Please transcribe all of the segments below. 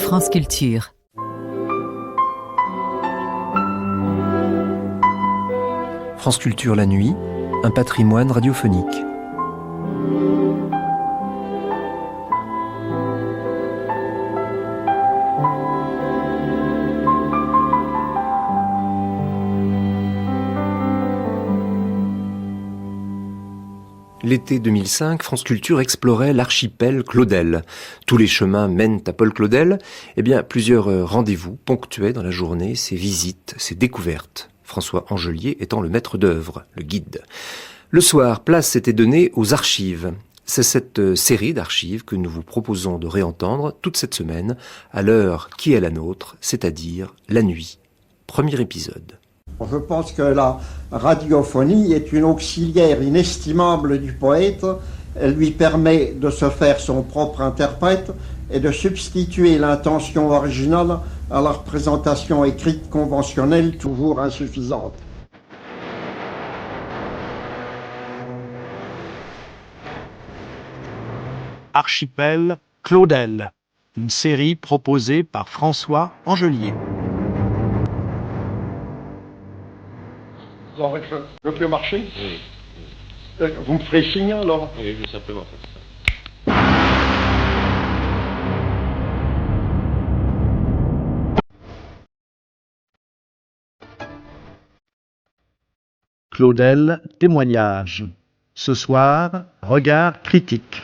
France Culture. France Culture la nuit, un patrimoine radiophonique. L'été 2005, France Culture explorait l'archipel Claudel. Tous les chemins mènent à Paul Claudel. Plusieurs rendez-vous ponctuaient dans la journée ces visites, ces découvertes. François Angelier étant le maître d'œuvre, le guide. Le soir, place était donnée aux archives. C'est cette série d'archives que nous vous proposons de réentendre toute cette semaine, à l'heure qui est la nôtre, c'est-à-dire la nuit. Premier épisode. Je pense que la radiophonie est une auxiliaire inestimable du poète. Elle lui permet de se faire son propre interprète et de substituer l'intention originale à la représentation écrite conventionnelle toujours insuffisante. Archipel Claudel, une série proposée par François Angelier. Je peux marcher ? Oui. Vous me ferez signe alors ? Oui, je vais simplement faire ça. Claudel, témoignage. Ce soir, regard critique.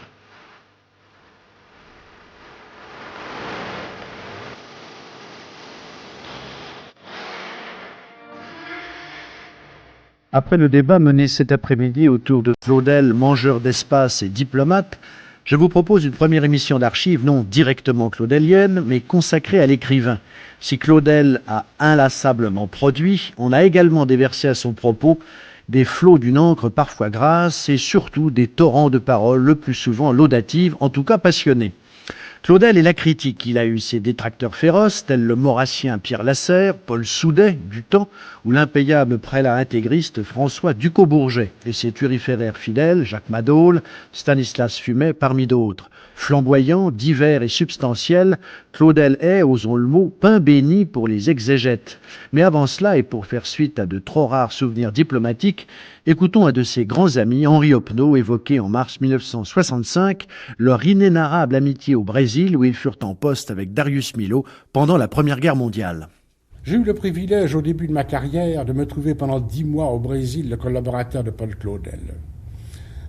Après le débat mené cet après-midi autour de Claudel, mangeur d'espace et diplomate, je vous propose une première émission d'archives non directement claudelienne, mais consacrée à l'écrivain. Si Claudel a inlassablement produit, on a également déversé à son propos des flots d'une encre parfois grasse et surtout des torrents de paroles, le plus souvent laudatives, en tout cas passionnées. Claudel est la critique. Il a eu ses détracteurs féroces, tels le maurassien Pierre Lasserre, Paul Soudet, du Temps, ou l'impayable prélat intégriste François Ducos-Bourget, et ses turiféraires fidèles, Jacques Madol, Stanislas Fumet, parmi d'autres. Flamboyant, divers et substantiel, Claudel est, osons le mot, pain béni pour les exégètes. Mais avant cela, et pour faire suite à de trop rares souvenirs diplomatiques, écoutons un de ses grands amis, Henri Opnaud, évoqué en mars 1965, leur inénarrable amitié au Brésil, où ils furent en poste avec Darius Milhaud pendant la Première Guerre mondiale. J'ai eu le privilège, au début de ma carrière, de me trouver pendant 10 mois au Brésil, le collaborateur de Paul Claudel.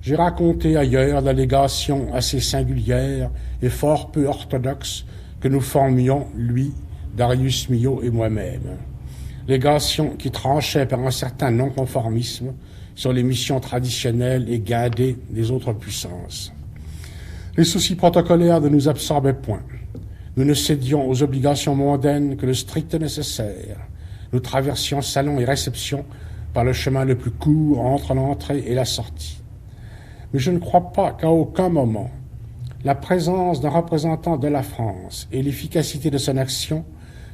J'ai raconté ailleurs la légation assez singulière et fort peu orthodoxe que nous formions, lui, Darius Milhaud et moi-même. Légation qui tranchait par un certain non-conformisme sur les missions traditionnelles et guindées des autres puissances. Les soucis protocolaires ne nous absorbaient point. Nous ne cédions aux obligations mondaines que le strict nécessaire. Nous traversions salon et réception par le chemin le plus court entre l'entrée et la sortie. Mais je ne crois pas qu'à aucun moment, la présence d'un représentant de la France et l'efficacité de son action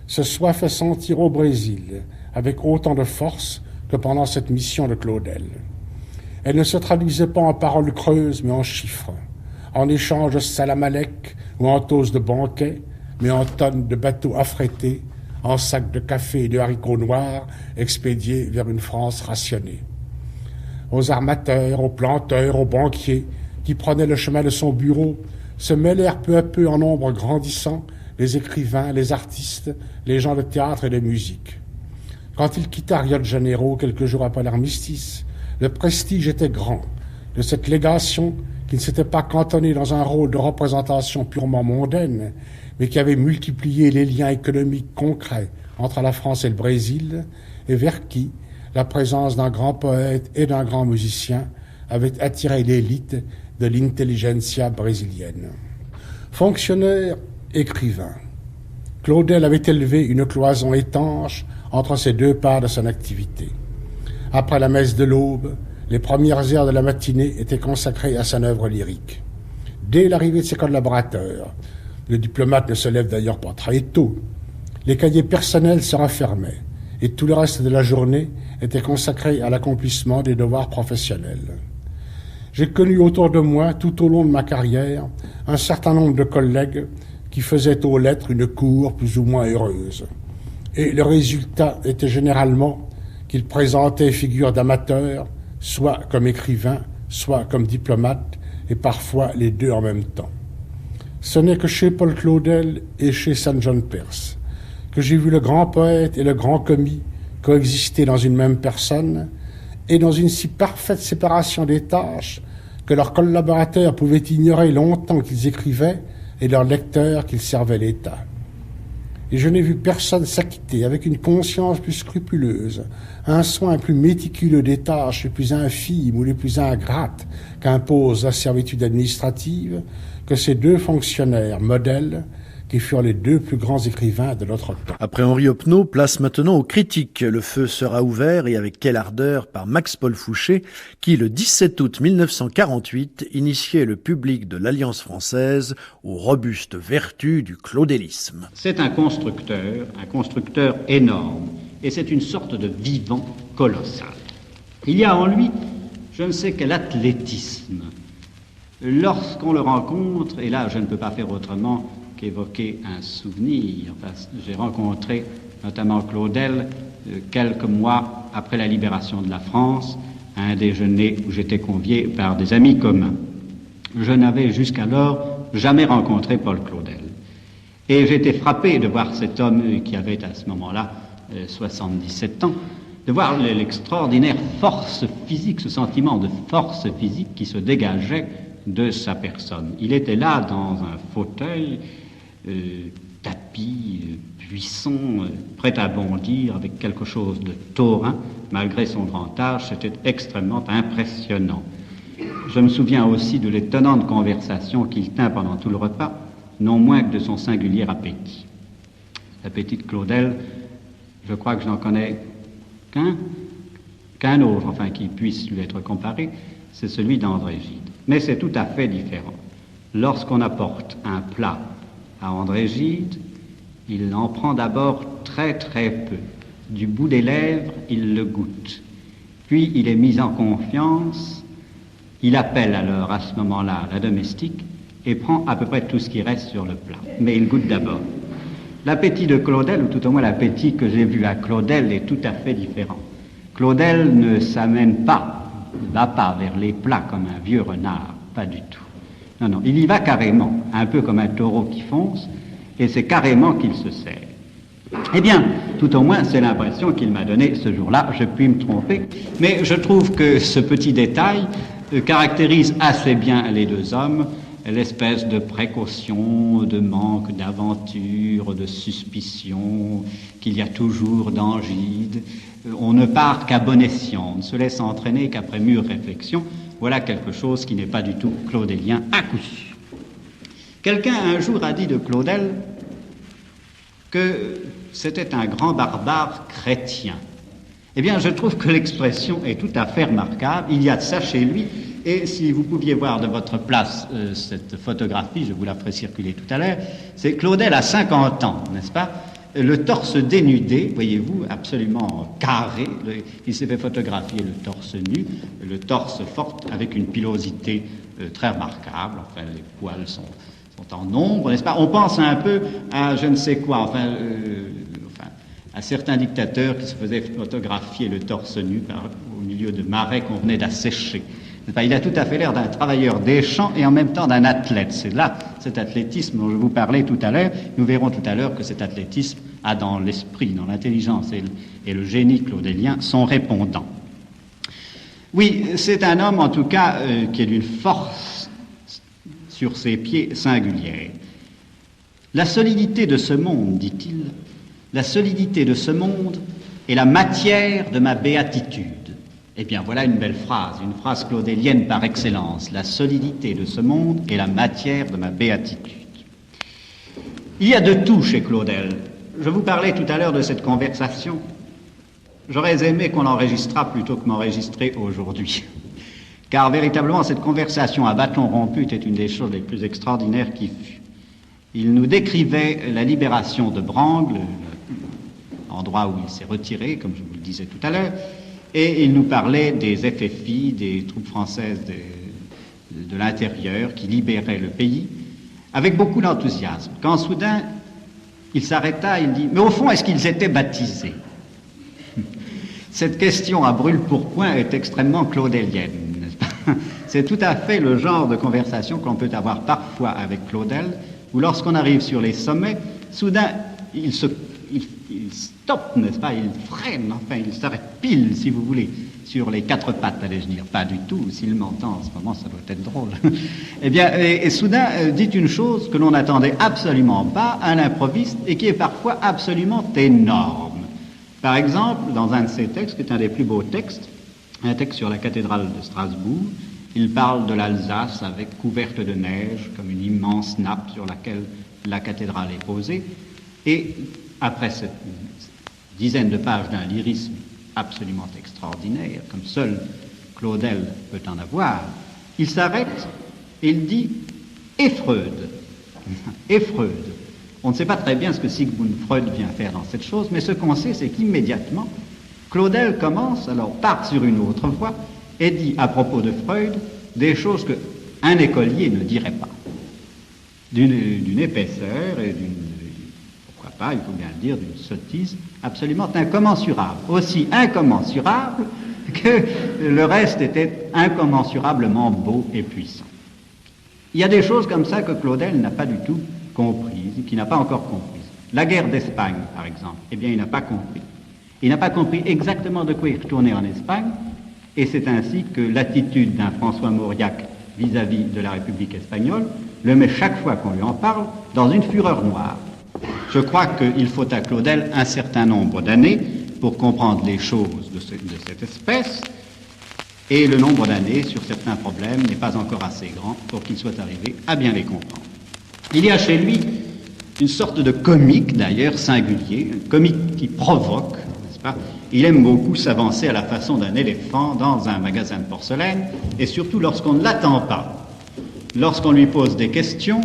se soient fait sentir au Brésil avec autant de force que pendant cette mission de Claudel. Elle ne se traduisait pas en paroles creuses, mais en chiffres, en échange de salam-alek ou en toasts de banquet, mais en tonnes de bateaux affrétés, en sacs de café et de haricots noirs expédiés vers une France rationnée. Aux armateurs, aux planteurs, aux banquiers qui prenaient le chemin de son bureau se mêlèrent peu à peu en nombre grandissant les écrivains, les artistes, les gens de théâtre et de musique. Quand il quitta Rio de Janeiro quelques jours après l'armistice, le prestige était grand de cette légation qui ne s'était pas cantonnée dans un rôle de représentation purement mondaine, mais qui avait multiplié les liens économiques concrets entre la France et le Brésil, et vers qui la présence d'un grand poète et d'un grand musicien avait attiré l'élite de l'intelligentsia brésilienne. Fonctionnaire, écrivain, Claudel avait élevé une cloison étanche entre ces deux parts de son activité. Après la messe de l'aube, les premières heures de la matinée étaient consacrées à son œuvre lyrique. Dès l'arrivée de ses collaborateurs, le diplomate ne se lève d'ailleurs pas très tôt, les cahiers personnels se refermaient et tout le reste de la journée était consacré à l'accomplissement des devoirs professionnels. J'ai connu autour de moi, tout au long de ma carrière, un certain nombre de collègues qui faisait aux lettres une cour plus ou moins heureuse. Et le résultat était généralement qu'il présentait figure d'amateur, soit comme écrivain, soit comme diplomate, et parfois les deux en même temps. Ce n'est que chez Paul Claudel et chez St. John Perse que j'ai vu le grand poète et le grand commis coexister dans une même personne, et dans une si parfaite séparation des tâches que leurs collaborateurs pouvaient ignorer longtemps qu'ils écrivaient et leurs lecteurs qu'ils servaient l'État. Et je n'ai vu personne s'acquitter avec une conscience plus scrupuleuse, un soin plus méticuleux des tâches les plus infimes ou les plus ingrates qu'impose la servitude administrative que ces deux fonctionnaires modèles qui furent les deux plus grands écrivains de notre temps. Après Henri Opnaud, place maintenant aux critiques. Le feu sera ouvert, et avec quelle ardeur, par Max-Paul Fouché, qui, le 17 août 1948, initiait le public de l'Alliance française aux robustes vertus du claudélisme. C'est un constructeur énorme, et c'est une sorte de vivant colossal. Il y a en lui, je ne sais quel athlétisme. Lorsqu'on le rencontre, et là je ne peux pas faire autrement qu'évoquer un souvenir. J'ai rencontré notamment Claudel quelques mois après la libération de la France, à un déjeuner où j'étais convié par des amis communs. Je n'avais jusqu'alors jamais rencontré Paul Claudel. Et j'étais frappé de voir cet homme qui avait à ce moment-là 77 ans, de voir l'extraordinaire force physique, ce sentiment de force physique qui se dégageait de sa personne. Il était là dans un fauteuil tapis, puissant, prêt à bondir, avec quelque chose de taurin, malgré son grand âge. C'était extrêmement impressionnant. Je me souviens aussi de l'étonnante conversation qu'il tint pendant tout le repas, non moins que de son singulier appétit. L'appétit de Claudel, je crois que je n'en connais qu'un autre, enfin, qui puisse lui être comparé, c'est celui d'André Gide. Mais c'est tout à fait différent. Lorsqu'on apporte un plat à André Gide, il en prend d'abord très très peu. Du bout des lèvres, il le goûte. Puis il est mis en confiance, il appelle alors à ce moment-là la domestique et prend à peu près tout ce qui reste sur le plat. Mais il goûte d'abord. L'appétit de Claudel, ou tout au moins l'appétit que j'ai vu à Claudel, est tout à fait différent. Claudel ne s'amène pas, ne va pas vers les plats comme un vieux renard, pas du tout. Non, non, il y va carrément, un peu comme un taureau qui fonce, et c'est carrément qu'il se sert. Eh bien, tout au moins, c'est l'impression qu'il m'a donnée ce jour-là. Je puis me tromper, mais je trouve que ce petit détail caractérise assez bien les deux hommes, l'espèce de précaution, de manque d'aventure, de suspicion qu'il y a toujours dans Gide. On ne part qu'à bon escient, on ne se laisse entraîner qu'après mûre réflexion. Voilà quelque chose qui n'est pas du tout claudélien à coup sûr. Quelqu'un un jour a dit de Claudel que c'était un grand barbare chrétien. Eh bien, je trouve que l'expression est tout à fait remarquable. Il y a de ça chez lui. Et si vous pouviez voir de votre place cette photographie, je vous la ferai circuler tout à l'heure, c'est Claudel à 50 ans, n'est-ce pas? Le torse dénudé, voyez-vous, absolument carré. Il s'est fait photographier le torse nu, le torse fort avec une pilosité très remarquable. Enfin, les poils sont en nombre, n'est-ce pas? On pense un peu à je ne sais quoi, à certains dictateurs qui se faisaient photographier le torse nu au milieu de marais qu'on venait d'assécher. Il a tout à fait l'air d'un travailleur des champs et en même temps d'un athlète. C'est là cet athlétisme dont je vous parlais tout à l'heure. Nous verrons tout à l'heure que cet athlétisme a dans l'esprit, dans l'intelligence et le génie claudélien son répondant. Oui, c'est un homme en tout cas qui est d'une force sur ses pieds singulière. La solidité de ce monde, dit-il, la solidité de ce monde est la matière de ma béatitude. Eh bien, voilà une belle phrase, une phrase claudélienne par excellence. La solidité de ce monde est la matière de ma béatitude. Il y a de tout chez Claudel. Je vous parlais tout à l'heure de cette conversation. J'aurais aimé qu'on l'enregistrât plutôt que m'enregistrer aujourd'hui. Car véritablement, cette conversation à bâton rompu était une des choses les plus extraordinaires qui fut. Il nous décrivait la libération de Brangles, l'endroit où il s'est retiré, comme je vous le disais tout à l'heure, et il nous parlait des FFI, des troupes françaises de l'intérieur qui libéraient le pays. avec beaucoup d'enthousiasme, quand soudain il s'arrêta, il dit « Mais au fond, est-ce qu'ils étaient baptisés ?» Cette question à brûle-pourpoint est extrêmement claudelienne, n'est-ce pas? C'est tout à fait le genre de conversation qu'on peut avoir parfois avec Claudel, où lorsqu'on arrive sur les sommets, soudain il stoppe, n'est-ce pas? Il freine, enfin il s'arrête pile, si vous voulez, sur les quatre pattes, allais-je dire. Pas du tout, s'il m'entend en ce moment, ça doit être drôle. Eh bien, et soudain dit une chose que l'on n'attendait absolument pas à l'improviste et qui est parfois absolument énorme. Par exemple, dans un de ses textes, qui est un des plus beaux textes, un texte sur la cathédrale de Strasbourg, il parle de l'Alsace avec couverte de neige, comme une immense nappe sur laquelle la cathédrale est posée. Et après cette dizaine de pages d'un lyrisme absolument extraordinaire, comme seul Claudel peut en avoir, il s'arrête et il dit « Et Freud ?» Et Freud. On ne sait pas très bien ce que Sigmund Freud vient faire dans cette chose, mais ce qu'on sait, c'est qu'immédiatement, Claudel commence, alors part sur une autre voie, et dit à propos de Freud des choses qu'un écolier ne dirait pas. D'une épaisseur et pourquoi pas, il faut bien le dire, d'une sottise absolument incommensurable. Aussi incommensurable que le reste était incommensurablement beau et puissant. Il y a des choses comme ça que Claudel n'a pas du tout comprises, qu'il n'a pas encore comprises. La guerre d'Espagne, par exemple, eh bien, il n'a pas compris. Il n'a pas compris exactement de quoi il retournait en Espagne, et c'est ainsi que l'attitude d'un François Mauriac vis-à-vis de la République espagnole le met chaque fois qu'on lui en parle dans une fureur noire. Je crois qu'il faut à Claudel un certain nombre d'années pour comprendre les choses de cette espèce, et le nombre d'années sur certains problèmes n'est pas encore assez grand pour qu'il soit arrivé à bien les comprendre. Il y a chez lui une sorte de comique, d'ailleurs, singulier, un comique qui provoque, n'est-ce pas? Il aime beaucoup s'avancer à la façon d'un éléphant dans un magasin de porcelaine, et surtout lorsqu'on ne l'attend pas. Lorsqu'on lui pose des questions,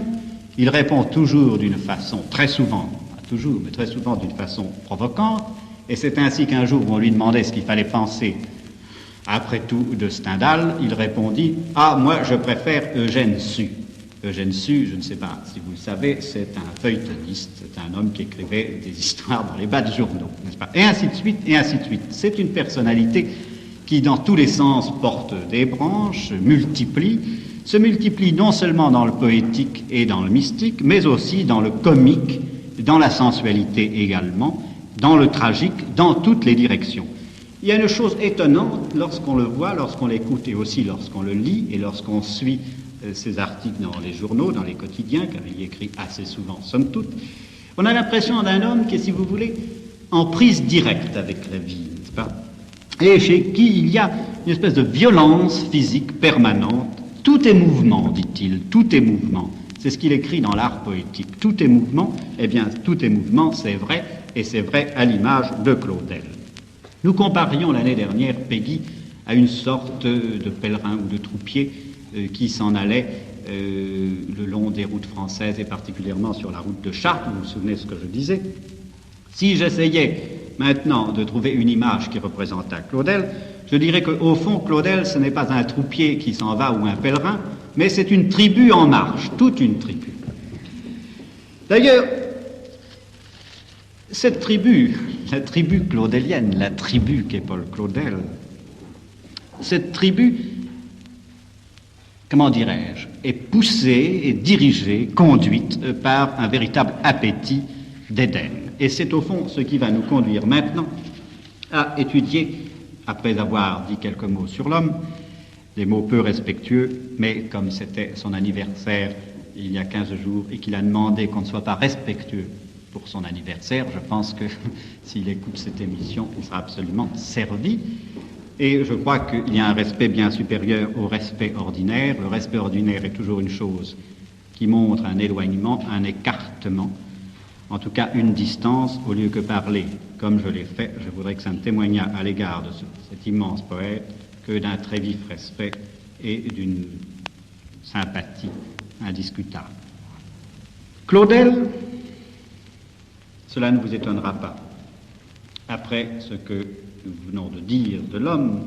il répond toujours d'une façon, très souvent, pas toujours, mais très souvent d'une façon provocante, et c'est ainsi qu'un jour où on lui demandait ce qu'il fallait penser, après tout, de Stendhal, il répondit « Ah, moi, je préfère Eugène Sue ». Eugène Sue, je ne sais pas si vous le savez, c'est un feuilletoniste, c'est un homme qui écrivait des histoires dans les bas de journaux, n'est-ce pas? Et ainsi de suite, et ainsi de suite. C'est une personnalité qui, dans tous les sens, porte des branches, se multiplie non seulement dans le poétique et dans le mystique, mais aussi dans le comique, dans la sensualité également, dans le tragique, dans toutes les directions. Il y a une chose étonnante lorsqu'on le voit, lorsqu'on l'écoute et aussi lorsqu'on le lit et lorsqu'on suit ses articles dans les journaux, dans les quotidiens, car il y écrit assez souvent, somme toute. On a l'impression d'un homme qui est, si vous voulez, en prise directe avec la vie, n'est-ce pas? Et chez qui il y a une espèce de violence physique permanente. Tout est mouvement, dit-il, tout est mouvement. C'est ce qu'il écrit dans l'art poétique. Tout est mouvement, eh bien, tout est mouvement, c'est vrai, et c'est vrai à l'image de Claudel. Nous comparions l'année dernière Péguy à une sorte de pèlerin ou de troupier qui s'en allait le long des routes françaises et particulièrement sur la route de Chartres. Vous vous souvenez de ce que je disais? Si j'essayais maintenant de trouver une image qui représentât Claudel, je dirais qu'au fond, Claudel, ce n'est pas un troupier qui s'en va ou un pèlerin, mais c'est une tribu en marche, toute une tribu. D'ailleurs, cette tribu, la tribu claudélienne, la tribu qu'est Paul Claudel, cette tribu, comment dirais-je, est poussée et dirigée, conduite par un véritable appétit d'Éden. Et c'est au fond ce qui va nous conduire maintenant à étudier, après avoir dit quelques mots sur l'homme, des mots peu respectueux, mais comme c'était son anniversaire il y a 15 jours et qu'il a demandé qu'on ne soit pas respectueux pour son anniversaire, je pense que s'il écoute cette émission, il sera absolument servi. Et je crois qu'il y a un respect bien supérieur au respect ordinaire. Le respect ordinaire est toujours une chose qui montre un éloignement, un écartement, en tout cas une distance, au lieu que parler comme je l'ai fait. Je voudrais que ça me témoignât à l'égard de cet immense poète que d'un très vif respect et d'une sympathie indiscutable. Claudel, cela ne vous étonnera pas, après ce que nous venons de dire de l'homme,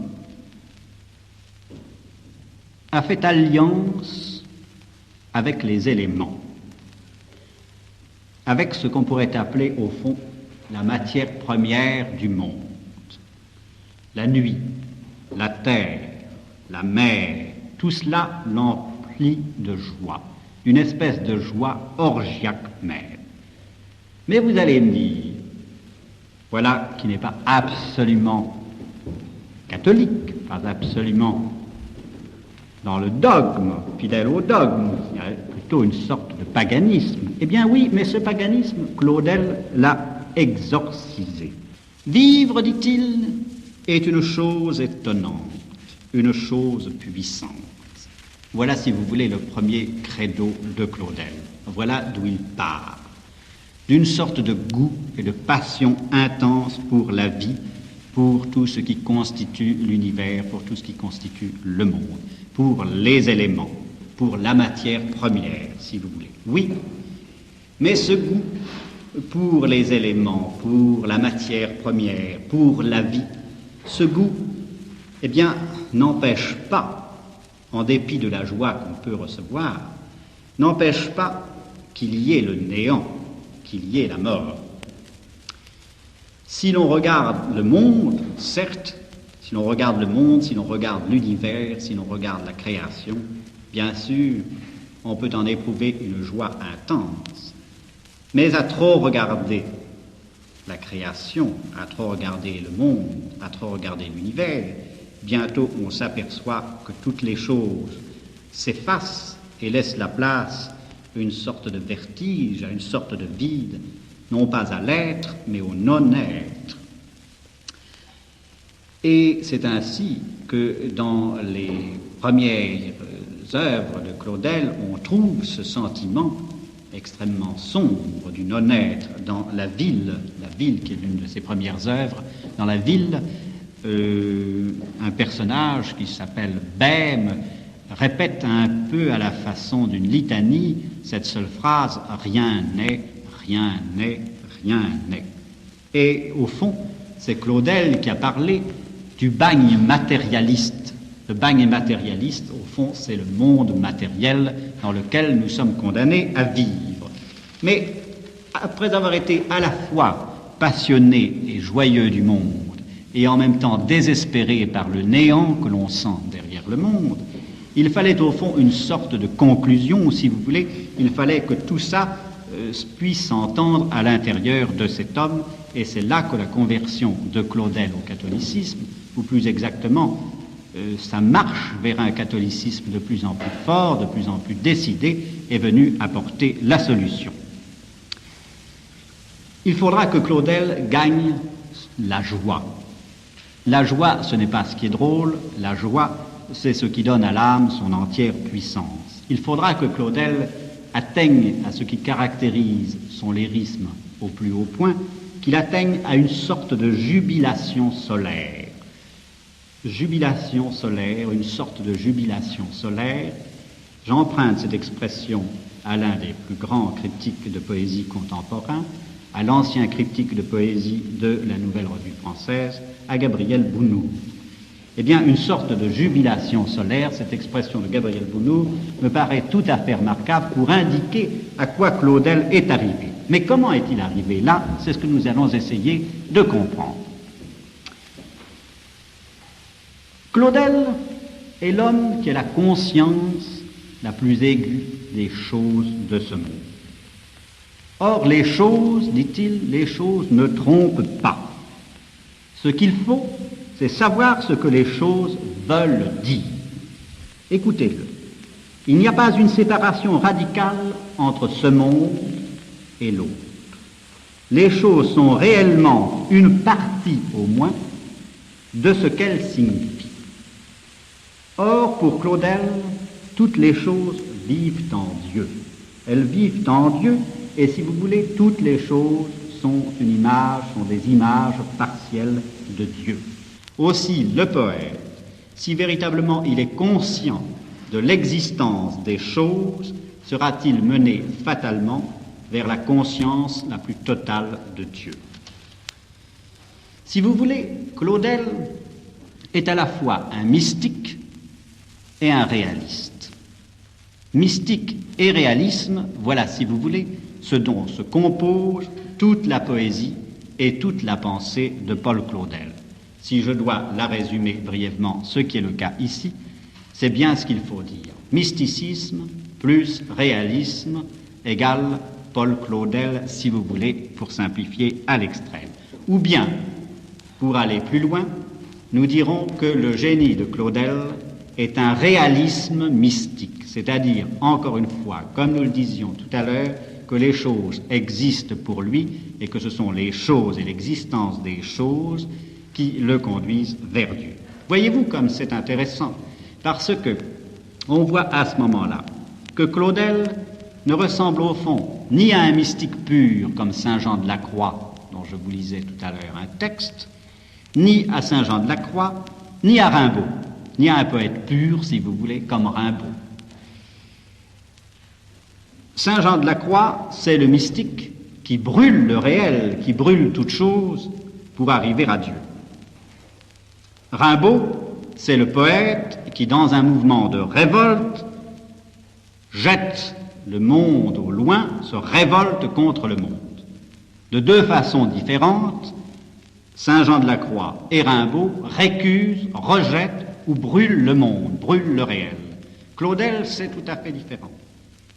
a fait alliance avec les éléments. avec ce qu'on pourrait appeler au fond la matière première du monde. La nuit, la terre, la mer, tout cela l'emplit de joie, une espèce de joie orgiaque même. Mais vous allez me dire, voilà qui n'est pas absolument catholique, pas absolument dans le dogme, fidèle au dogme, il y a plutôt une sorte de paganisme. Eh bien oui, mais ce paganisme, Claudel l'a exorcisé. Vivre, dit-il, est une chose étonnante, une chose puissante. Voilà, si vous voulez, le premier credo de Claudel. Voilà d'où il part. D'une sorte de goût et de passion intense pour la vie, pour tout ce qui constitue l'univers, pour tout ce qui constitue le monde, pour les éléments, pour la matière première, si vous voulez. Oui, mais ce goût pour les éléments, pour la matière première, pour la vie, ce goût, eh bien, n'empêche pas, en dépit de la joie qu'on peut recevoir, n'empêche pas qu'il y ait le néant, qu'il y ait la mort. Si l'on regarde le monde, certes, si l'on regarde le monde, si l'on regarde l'univers, si l'on regarde la création, bien sûr, on peut en éprouver une joie intense. Mais à trop regarder la création, à trop regarder le monde, à trop regarder l'univers, bientôt on s'aperçoit que toutes les choses s'effacent et laissent la place à une sorte de vertige, à une sorte de vide, non pas à l'être, mais au non-être. Et c'est ainsi que dans les premières œuvres de Claudel, on trouve ce sentiment extrêmement sombre du non-être dans la ville qui est l'une de ses premières œuvres. Dans la ville, un personnage qui s'appelle Bème répète un peu à la façon d'une litanie cette seule phrase « rien n'est, rien n'est, rien n'est ». Et au fond, c'est Claudel qui a parlé du bagne matérialiste. Le bagne matérialiste, au fond, c'est le monde matériel dans lequel nous sommes condamnés à vivre. Mais après avoir été à la fois passionnés et joyeux du monde, et en même temps désespérés par le néant que l'on sent derrière le monde, il fallait au fond une sorte de conclusion, si vous voulez, il fallait que tout ça puisse s'entendre à l'intérieur de cet homme, et c'est là que la conversion de Claudel au catholicisme, ou plus exactement, sa marche vers un catholicisme de plus en plus fort, de plus en plus décidé, est venue apporter la solution. Il faudra que Claudel gagne la joie. La joie, ce n'est pas ce qui est drôle, la joie, c'est ce qui donne à l'âme son entière puissance. Il faudra que Claudel atteigne à ce qui caractérise son lyrisme au plus haut point, qu'il atteigne à une sorte de jubilation solaire. Jubilation solaire, une sorte de jubilation solaire. J'emprunte cette expression à l'un des plus grands critiques de poésie contemporain, à l'ancien critique de poésie de la Nouvelle Revue Française, à Gabriel Bounour. Eh bien, une sorte de jubilation solaire, cette expression de Gabriel Bounour, me paraît tout à fait remarquable pour indiquer à quoi Claudel est arrivé. Mais comment est-il arrivé là? C'est ce que nous allons essayer de comprendre. Claudel est l'homme qui a la conscience la plus aiguë des choses de ce monde. Or, les choses, dit-il, les choses ne trompent pas. Ce qu'il faut, c'est savoir ce que les choses veulent dire. Écoutez-le. Il n'y a pas une séparation radicale entre ce monde et l'autre. Les choses sont réellement une partie, au moins, de ce qu'elles signifient. Or, pour Claudel, toutes les choses vivent en Dieu. Elles vivent en Dieu, et si vous voulez, toutes les choses sont une image, sont des images partielles de Dieu. Aussi, le poète, si véritablement il est conscient de l'existence des choses, sera-t-il mené fatalement vers la conscience la plus totale de Dieu. Si vous voulez, Claudel est à la fois un mystique et un réaliste. Mystique et réalisme, voilà, si vous voulez, ce dont se compose toute la poésie et toute la pensée de Paul Claudel. Si je dois la résumer brièvement, ce qui est le cas ici, c'est bien ce qu'il faut dire. Mysticisme plus réalisme égale Paul Claudel, si vous voulez, pour simplifier à l'extrême. Ou bien, pour aller plus loin, nous dirons que le génie de Claudel est un réalisme mystique, c'est-à-dire, encore une fois, comme nous le disions tout à l'heure, que les choses existent pour lui et que ce sont les choses et l'existence des choses qui le conduisent vers Dieu. Voyez-vous comme c'est intéressant, parce que on voit à ce moment-là que Claudel ne ressemble au fond ni à un mystique pur comme Saint Jean de la Croix, dont je vous lisais tout à l'heure un texte, ni à Saint Jean de la Croix, ni à Rimbaud, ni à un poète pur, si vous voulez, comme Rimbaud. Saint Jean de la Croix, c'est le mystique qui brûle le réel, qui brûle toute chose pour arriver à Dieu. Rimbaud, c'est le poète qui, dans un mouvement de révolte, jette le monde au loin, se révolte contre le monde. De deux façons différentes, Saint Jean de la Croix et Rimbaud récusent, rejettent ou brûlent le monde, brûlent le réel. Claudel, c'est tout à fait différent.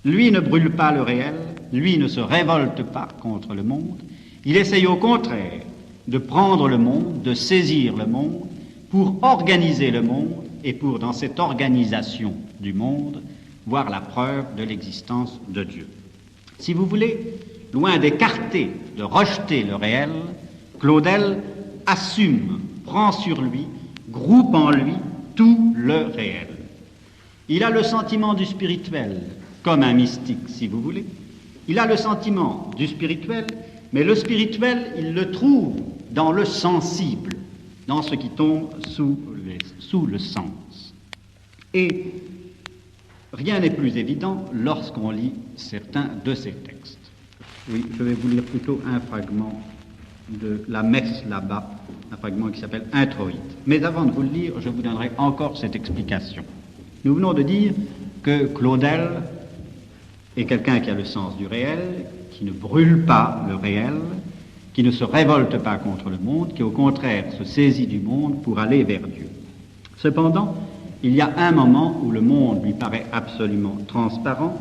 Lui ne brûle pas le réel, lui ne se révolte pas contre le monde, il essaye au contraire de prendre le monde, de saisir le monde, pour organiser le monde et pour, dans cette organisation du monde, voir la preuve de l'existence de Dieu. Si vous voulez, loin d'écarter, de rejeter le réel, Claudel assume, prend sur lui, groupe en lui tout le réel. Il a le sentiment du spirituel, comme un mystique, si vous voulez. Il a le sentiment du spirituel, mais le spirituel, il le trouve dans le sensible, dans ce qui tombe sous le sens. Et rien n'est plus évident lorsqu'on lit certains de ces textes. Oui, je vais vous lire plutôt un fragment de la messe là-bas, un fragment qui s'appelle Introïte. Mais avant de vous le lire, je vous donnerai encore cette explication. Nous venons de dire que Claudel est quelqu'un qui a le sens du réel, qui ne brûle pas le réel, qui ne se révolte pas contre le monde, qui au contraire se saisit du monde pour aller vers Dieu. Cependant, il y a un moment où le monde lui paraît absolument transparent,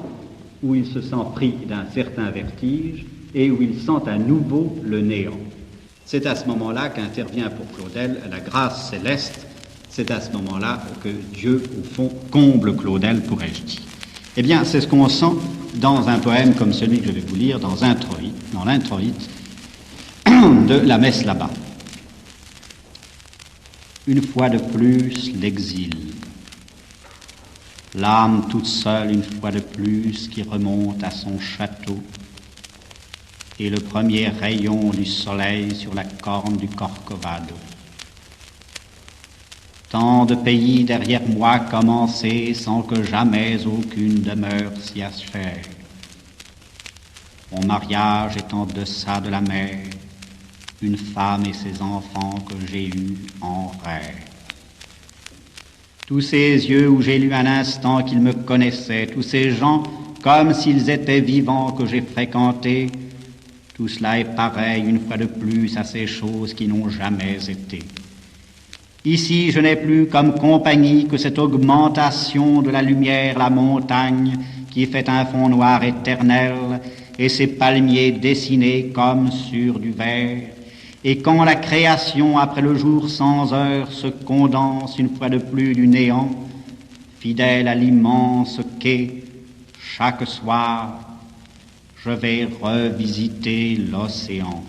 où il se sent pris d'un certain vertige et où il sent à nouveau le néant. C'est à ce moment-là qu'intervient pour Claudel la grâce céleste. C'est à ce moment-là que Dieu, au fond, comble Claudel, pourrais-je dire. Eh bien, c'est ce qu'on sent dans un poème comme celui que je vais vous lire, dans l'introïte de la messe là-bas. Une fois de plus, l'exil. L'âme toute seule, une fois de plus, qui remonte à son château. Et le premier rayon du soleil sur la corne du Corcovado. Tant de pays derrière moi commencés sans que jamais aucune demeure s'y achève. Mon mariage est en deçà de la mer, une femme et ses enfants que j'ai eus en rêve. Tous ces yeux où j'ai lu un instant qu'ils me connaissaient, tous ces gens comme s'ils étaient vivants que j'ai fréquentés, tout cela est pareil une fois de plus à ces choses qui n'ont jamais été. Ici, je n'ai plus comme compagnie que cette augmentation de la lumière, la montagne, qui fait un fond noir éternel, et ces palmiers dessinés comme sur du verre. Et quand la création, après le jour sans heure, se condense une fois de plus du néant, fidèle à l'immense quai, chaque soir, je vais revisiter l'océan.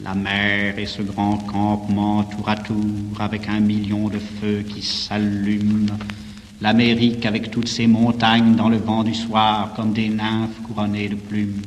La mer et ce grand campement tour à tour avec 1 million de feux qui s'allument. L'Amérique avec toutes ses montagnes dans le vent du soir comme des nymphes couronnées de plumes.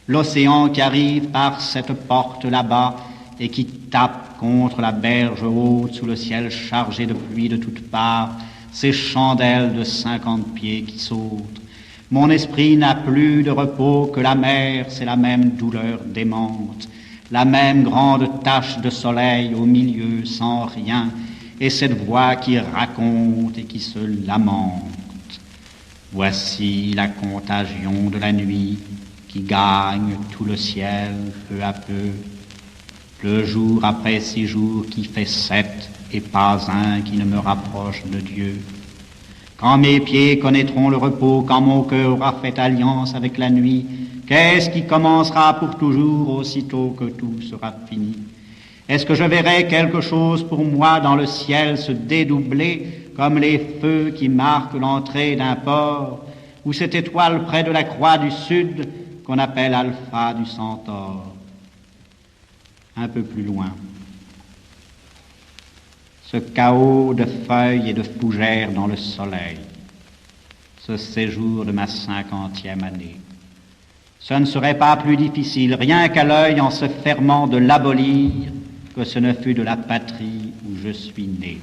L'océan qui arrive par cette porte là-bas et qui tape contre la berge haute sous le ciel chargé de pluie de toutes parts, ces chandelles de 50 pieds qui sautent. Mon esprit n'a plus de repos que la mer, c'est la même douleur démente. La même grande tache de soleil au milieu sans rien, et cette voix qui raconte et qui se lamente. Voici la contagion de la nuit, qui gagne tout le ciel peu à peu, le jour après 6 jours qui fait 7 et pas un qui ne me rapproche de Dieu. Quand mes pieds connaîtront le repos, quand mon cœur aura fait alliance avec la nuit, qu'est-ce qui commencera pour toujours aussitôt que tout sera fini? Est-ce que je verrai quelque chose pour moi dans le ciel se dédoubler comme les feux qui marquent l'entrée d'un port, ou cette étoile près de la croix du sud qu'on appelle Alpha du Centaure? Un peu plus loin, ce chaos de feuilles et de fougères dans le soleil, ce séjour de ma 50e année. Ce ne serait pas plus difficile, rien qu'à l'œil en se fermant, de l'abolir que ce ne fut de la patrie où je suis né.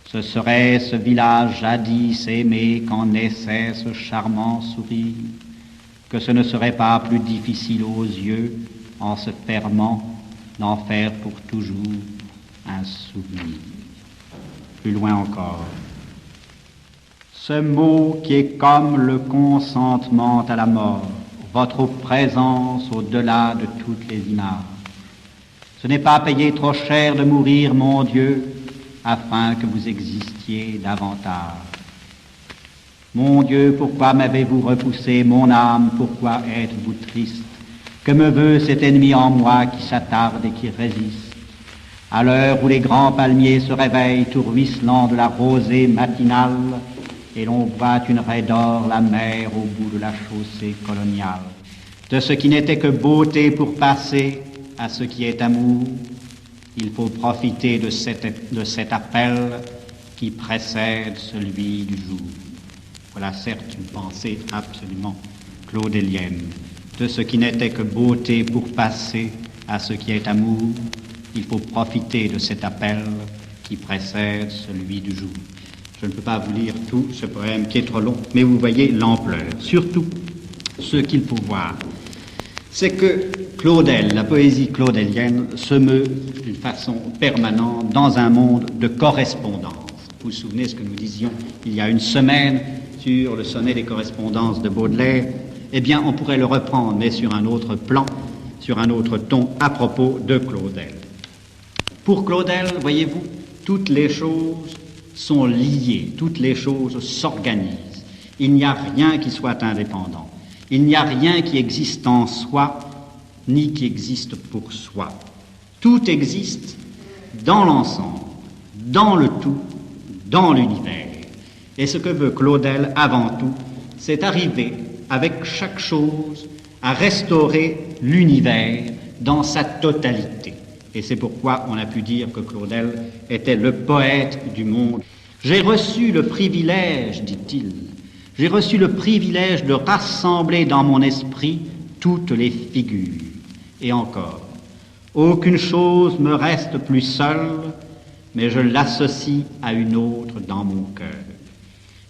Ce serait ce village jadis aimé qu'en naissait ce charmant sourire, que ce ne serait pas plus difficile aux yeux, en se fermant, d'en faire pour toujours un souvenir. Plus loin encore, ce mot qui est comme le consentement à la mort, votre présence au-delà de toutes les images. Ce n'est pas payer trop cher de mourir, mon Dieu, afin que vous existiez davantage. Mon Dieu, pourquoi m'avez-vous repoussé, mon âme, pourquoi êtes-vous triste? Que me veut cet ennemi en moi qui s'attarde et qui résiste? À l'heure où les grands palmiers se réveillent, tout ruisselant de la rosée matinale, et l'on voit une raie d'or la mer au bout de la chaussée coloniale. De ce qui n'était que beauté pour passer à ce qui est amour, il faut profiter de cet appel qui précède celui du jour. Voilà certes une pensée absolument claudélienne. De ce qui n'était que beauté pour passer à ce qui est amour, il faut profiter de cet appel qui précède celui du jour. Je ne peux pas vous lire tout ce poème qui est trop long, mais vous voyez l'ampleur. Surtout, ce qu'il faut voir, c'est que Claudel, la poésie claudélienne, se meut d'une façon permanente dans un monde de correspondance. Vous vous souvenez ce que nous disions il y a une semaine sur le sonnet des correspondances de Baudelaire? Eh bien, on pourrait le reprendre, mais sur un autre plan, sur un autre ton, à propos de Claudel. Pour Claudel, voyez-vous, toutes les choses sont liées, toutes les choses s'organisent. Il n'y a rien qui soit indépendant. Il n'y a rien qui existe en soi, ni qui existe pour soi. Tout existe dans l'ensemble, dans le tout, dans l'univers. Et ce que veut Claudel avant tout, c'est arriver avec chaque chose à restaurer l'univers dans sa totalité. Et c'est pourquoi on a pu dire que Claudel était le poète du monde. J'ai reçu le privilège, dit-il, j'ai reçu le privilège de rassembler dans mon esprit toutes les figures. Et encore, aucune chose me reste plus seule, mais je l'associe à une autre dans mon cœur.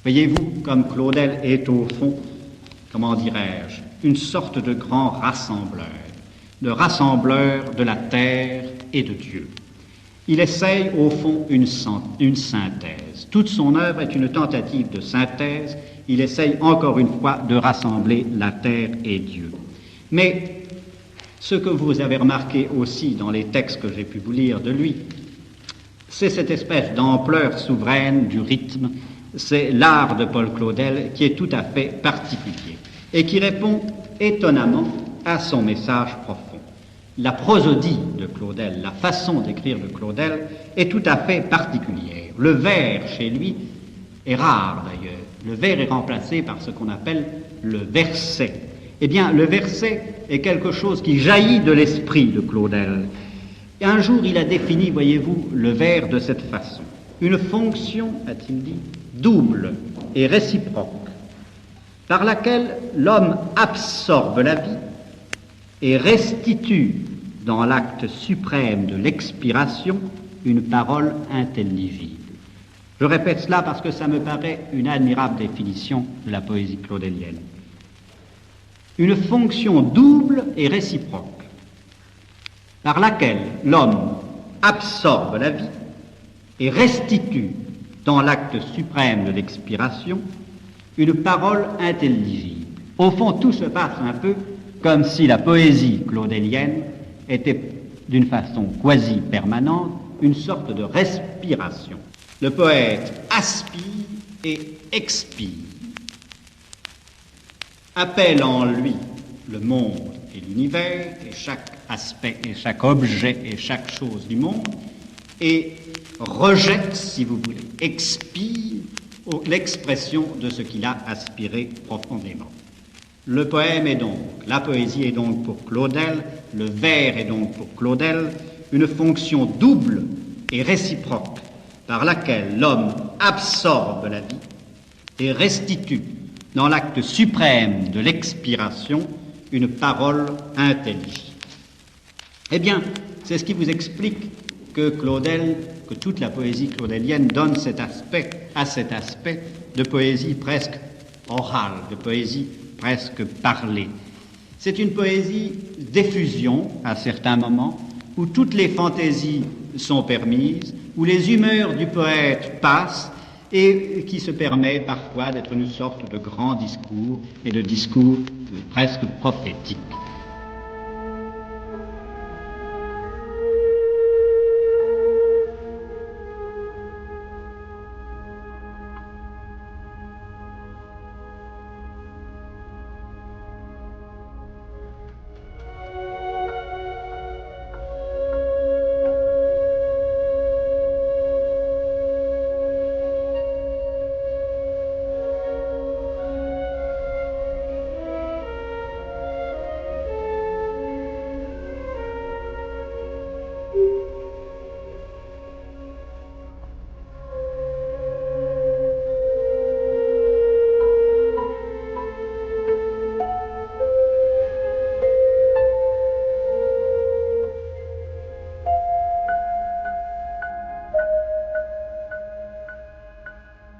Voyez-vous, comme Claudel est au fond, comment dirais-je, une sorte de grand rassembleur de la terre et de Dieu. Il essaye au fond une synthèse. Toute son œuvre est une tentative de synthèse. Il essaye encore une fois de rassembler la terre et Dieu. Mais ce que vous avez remarqué aussi dans les textes que j'ai pu vous lire de lui, c'est cette espèce d'ampleur souveraine du rythme. C'est l'art de Paul Claudel qui est tout à fait particulier et qui répond étonnamment à son message profond. La prosodie de Claudel, la façon d'écrire de Claudel est tout à fait particulière. Le vers, chez lui, est rare d'ailleurs. Le vers est remplacé par ce qu'on appelle le verset. Eh bien, le verset est quelque chose qui jaillit de l'esprit de Claudel. Et un jour, il a défini, voyez-vous, le vers de cette façon. Une fonction, a-t-il dit, double et réciproque, par laquelle l'homme absorbe la vie et restitue dans l'acte suprême de l'expiration une parole intelligible. Je répète cela parce que ça me paraît une admirable définition de la poésie claudélienne. Une fonction double et réciproque, par laquelle l'homme absorbe la vie et restitue dans l'acte suprême de l'expiration une parole intelligible. Au fond, tout se passe un peu comme si la poésie claudélienne était d'une façon quasi permanente une sorte de respiration. Le poète aspire et expire, appelle en lui le monde et l'univers, et chaque aspect et chaque objet et chaque chose du monde, et rejette, si vous voulez, expire l'expression de ce qu'il a aspiré profondément. Le poème est donc, la poésie est donc pour Claudel, le vers est donc pour Claudel, une fonction double et réciproque par laquelle l'homme absorbe la vie et restitue dans l'acte suprême de l'expiration une parole intelligible. Eh bien, c'est ce qui vous explique que Claudel, que toute la poésie claudélienne donne à cet aspect de poésie presque orale, de poésie presque parlée. C'est une poésie d'effusion à certains moments, où toutes les fantaisies sont permises, où les humeurs du poète passent et qui se permet parfois d'être une sorte de grand discours et de discours presque prophétique.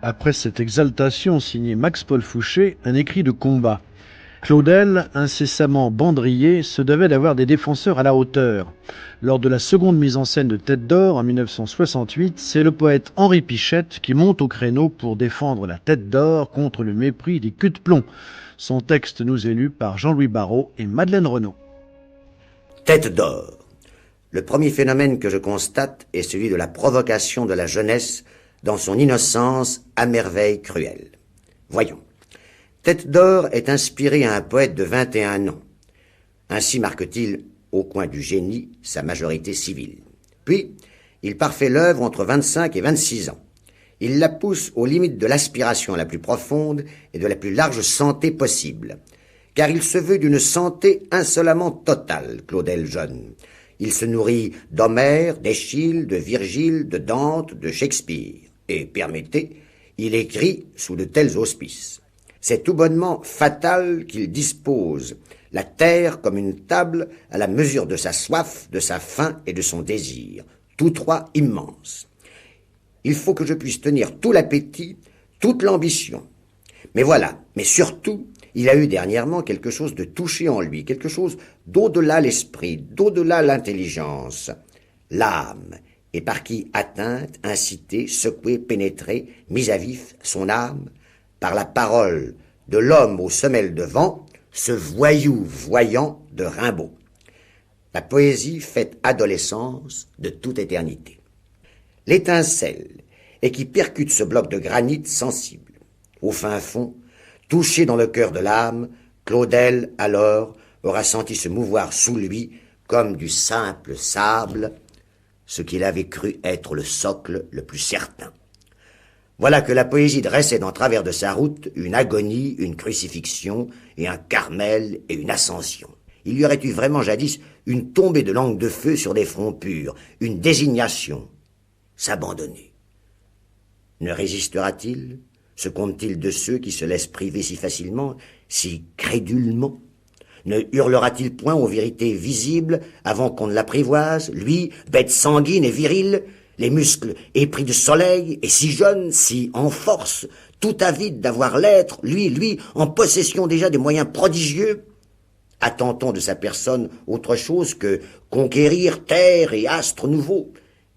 Après cette exaltation signée Max-Paul Fouché, un écrit de combat. Claudel, incessamment bandrier, se devait d'avoir des défenseurs à la hauteur. Lors de la seconde mise en scène de Tête d'Or en 1968, c'est le poète Henri Pichette qui monte au créneau pour défendre la Tête d'Or contre le mépris des culs de plomb. Son texte nous est lu par Jean-Louis Barrault et Madeleine Renaud. Tête d'Or. Le premier phénomène que je constate est celui de la provocation de la jeunesse dans son innocence à merveille cruelle. Voyons. Tête d'Or est inspiré à un poète de 21 ans. Ainsi marque-t-il, au coin du génie, sa majorité civile. Puis, il parfait l'œuvre entre 25 et 26 ans. Il la pousse aux limites de l'aspiration la plus profonde et de la plus large santé possible. Car il se veut d'une santé insolemment totale, Claudel jeune. Il se nourrit d'Homère, d'Eschyle, de Virgile, de Dante, de Shakespeare. Et, permettez, il écrit sous de tels auspices. C'est tout bonnement fatal qu'il dispose la terre comme une table à la mesure de sa soif, de sa faim et de son désir, tous trois immenses. Il faut que je puisse tenir tout l'appétit, toute l'ambition. Mais voilà, mais surtout, il a eu dernièrement quelque chose de touché en lui, quelque chose d'au-delà l'esprit, d'au-delà l'intelligence, l'âme, et par qui atteinte, incitée, secouée, pénétrée, mise à vif son âme, par la parole de l'homme aux semelles de vent, ce voyou voyant de Rimbaud. La poésie fait adolescence de toute éternité. L'étincelle, et qui percute ce bloc de granit sensible. Au fin fond, touché dans le cœur de l'âme, Claudel, alors, aura senti se mouvoir sous lui, comme du simple sable, ce qu'il avait cru être le socle le plus certain. Voilà que la poésie dressait en travers de sa route une agonie, une crucifixion, et un Carmel et une ascension. Il y aurait eu vraiment jadis une tombée de langue de feu sur des fronts purs, une désignation, s'abandonner. Ne résistera-t-il? Se compte-t-il de ceux qui se laissent priver si facilement, si crédulement? Ne hurlera-t-il point aux vérités visibles avant qu'on ne l'apprivoise, lui, bête sanguine et virile, les muscles épris de soleil et si jeune, si en force, tout avide d'avoir l'être, lui, en possession déjà des moyens prodigieux? Attend-on de sa personne autre chose que conquérir terre et astres nouveaux?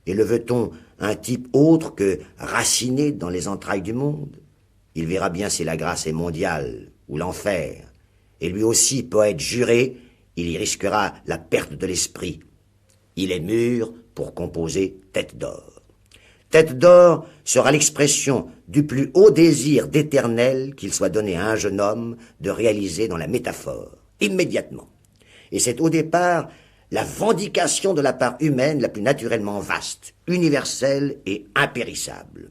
Et le veut-on un type autre que raciné dans les entrailles du monde? Il verra bien si la grâce est mondiale ou l'enfer, et lui aussi poète juré, il y risquera la perte de l'esprit. Il est mûr pour composer Tête d'or. Tête d'or sera l'expression du plus haut désir d'éternel qu'il soit donné à un jeune homme de réaliser dans la métaphore, immédiatement. Et c'est au départ la vendication de la part humaine la plus naturellement vaste, universelle et impérissable.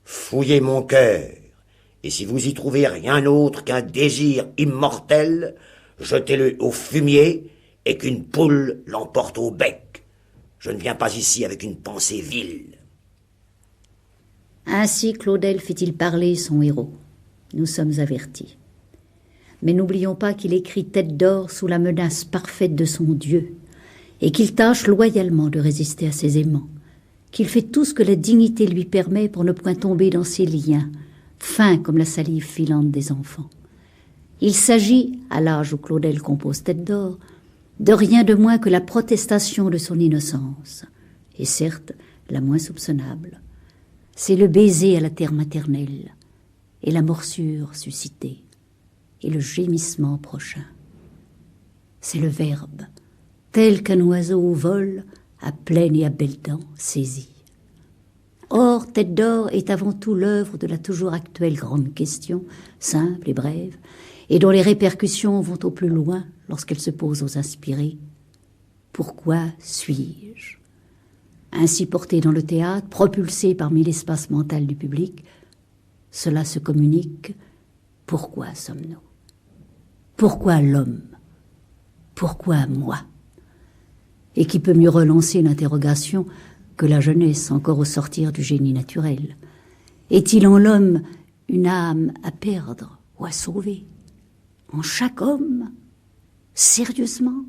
Fouillez mon cœur, et si vous y trouvez rien autre qu'un désir immortel, jetez-le au fumier et qu'une poule l'emporte au bec. Je ne viens pas ici avec une pensée vile. Ainsi Claudel fit-il parler son héros. Nous sommes avertis. Mais n'oublions pas qu'il écrit Tête d'or sous la menace parfaite de son Dieu, et qu'il tâche loyalement de résister à ses aimants, qu'il fait tout ce que la dignité lui permet pour ne point tomber dans ses liens, fins comme la salive filante des enfants. Il s'agit, à l'âge où Claudel compose Tête d'or, de rien de moins que la protestation de son innocence, et certes la moins soupçonnable. C'est le baiser à la terre maternelle, et la morsure suscitée, et le gémissement prochain. C'est le verbe, tel qu'un oiseau au vol, à pleine et à belles dents, saisi. Or, Tête d'or est avant tout l'œuvre de la toujours actuelle grande question, simple et brève, et dont les répercussions vont au plus loin lorsqu'elle se pose aux inspirés. Pourquoi suis-je ? Ainsi porté dans le théâtre, propulsé parmi l'espace mental du public, cela se communique. Pourquoi sommes-nous ? Pourquoi l'homme ? Pourquoi moi ? Et qui peut mieux relancer l'interrogation que la jeunesse encore au sortir du génie naturel ? Est-il en l'homme une âme à perdre ou à sauver ? En chaque homme ? Sérieusement ?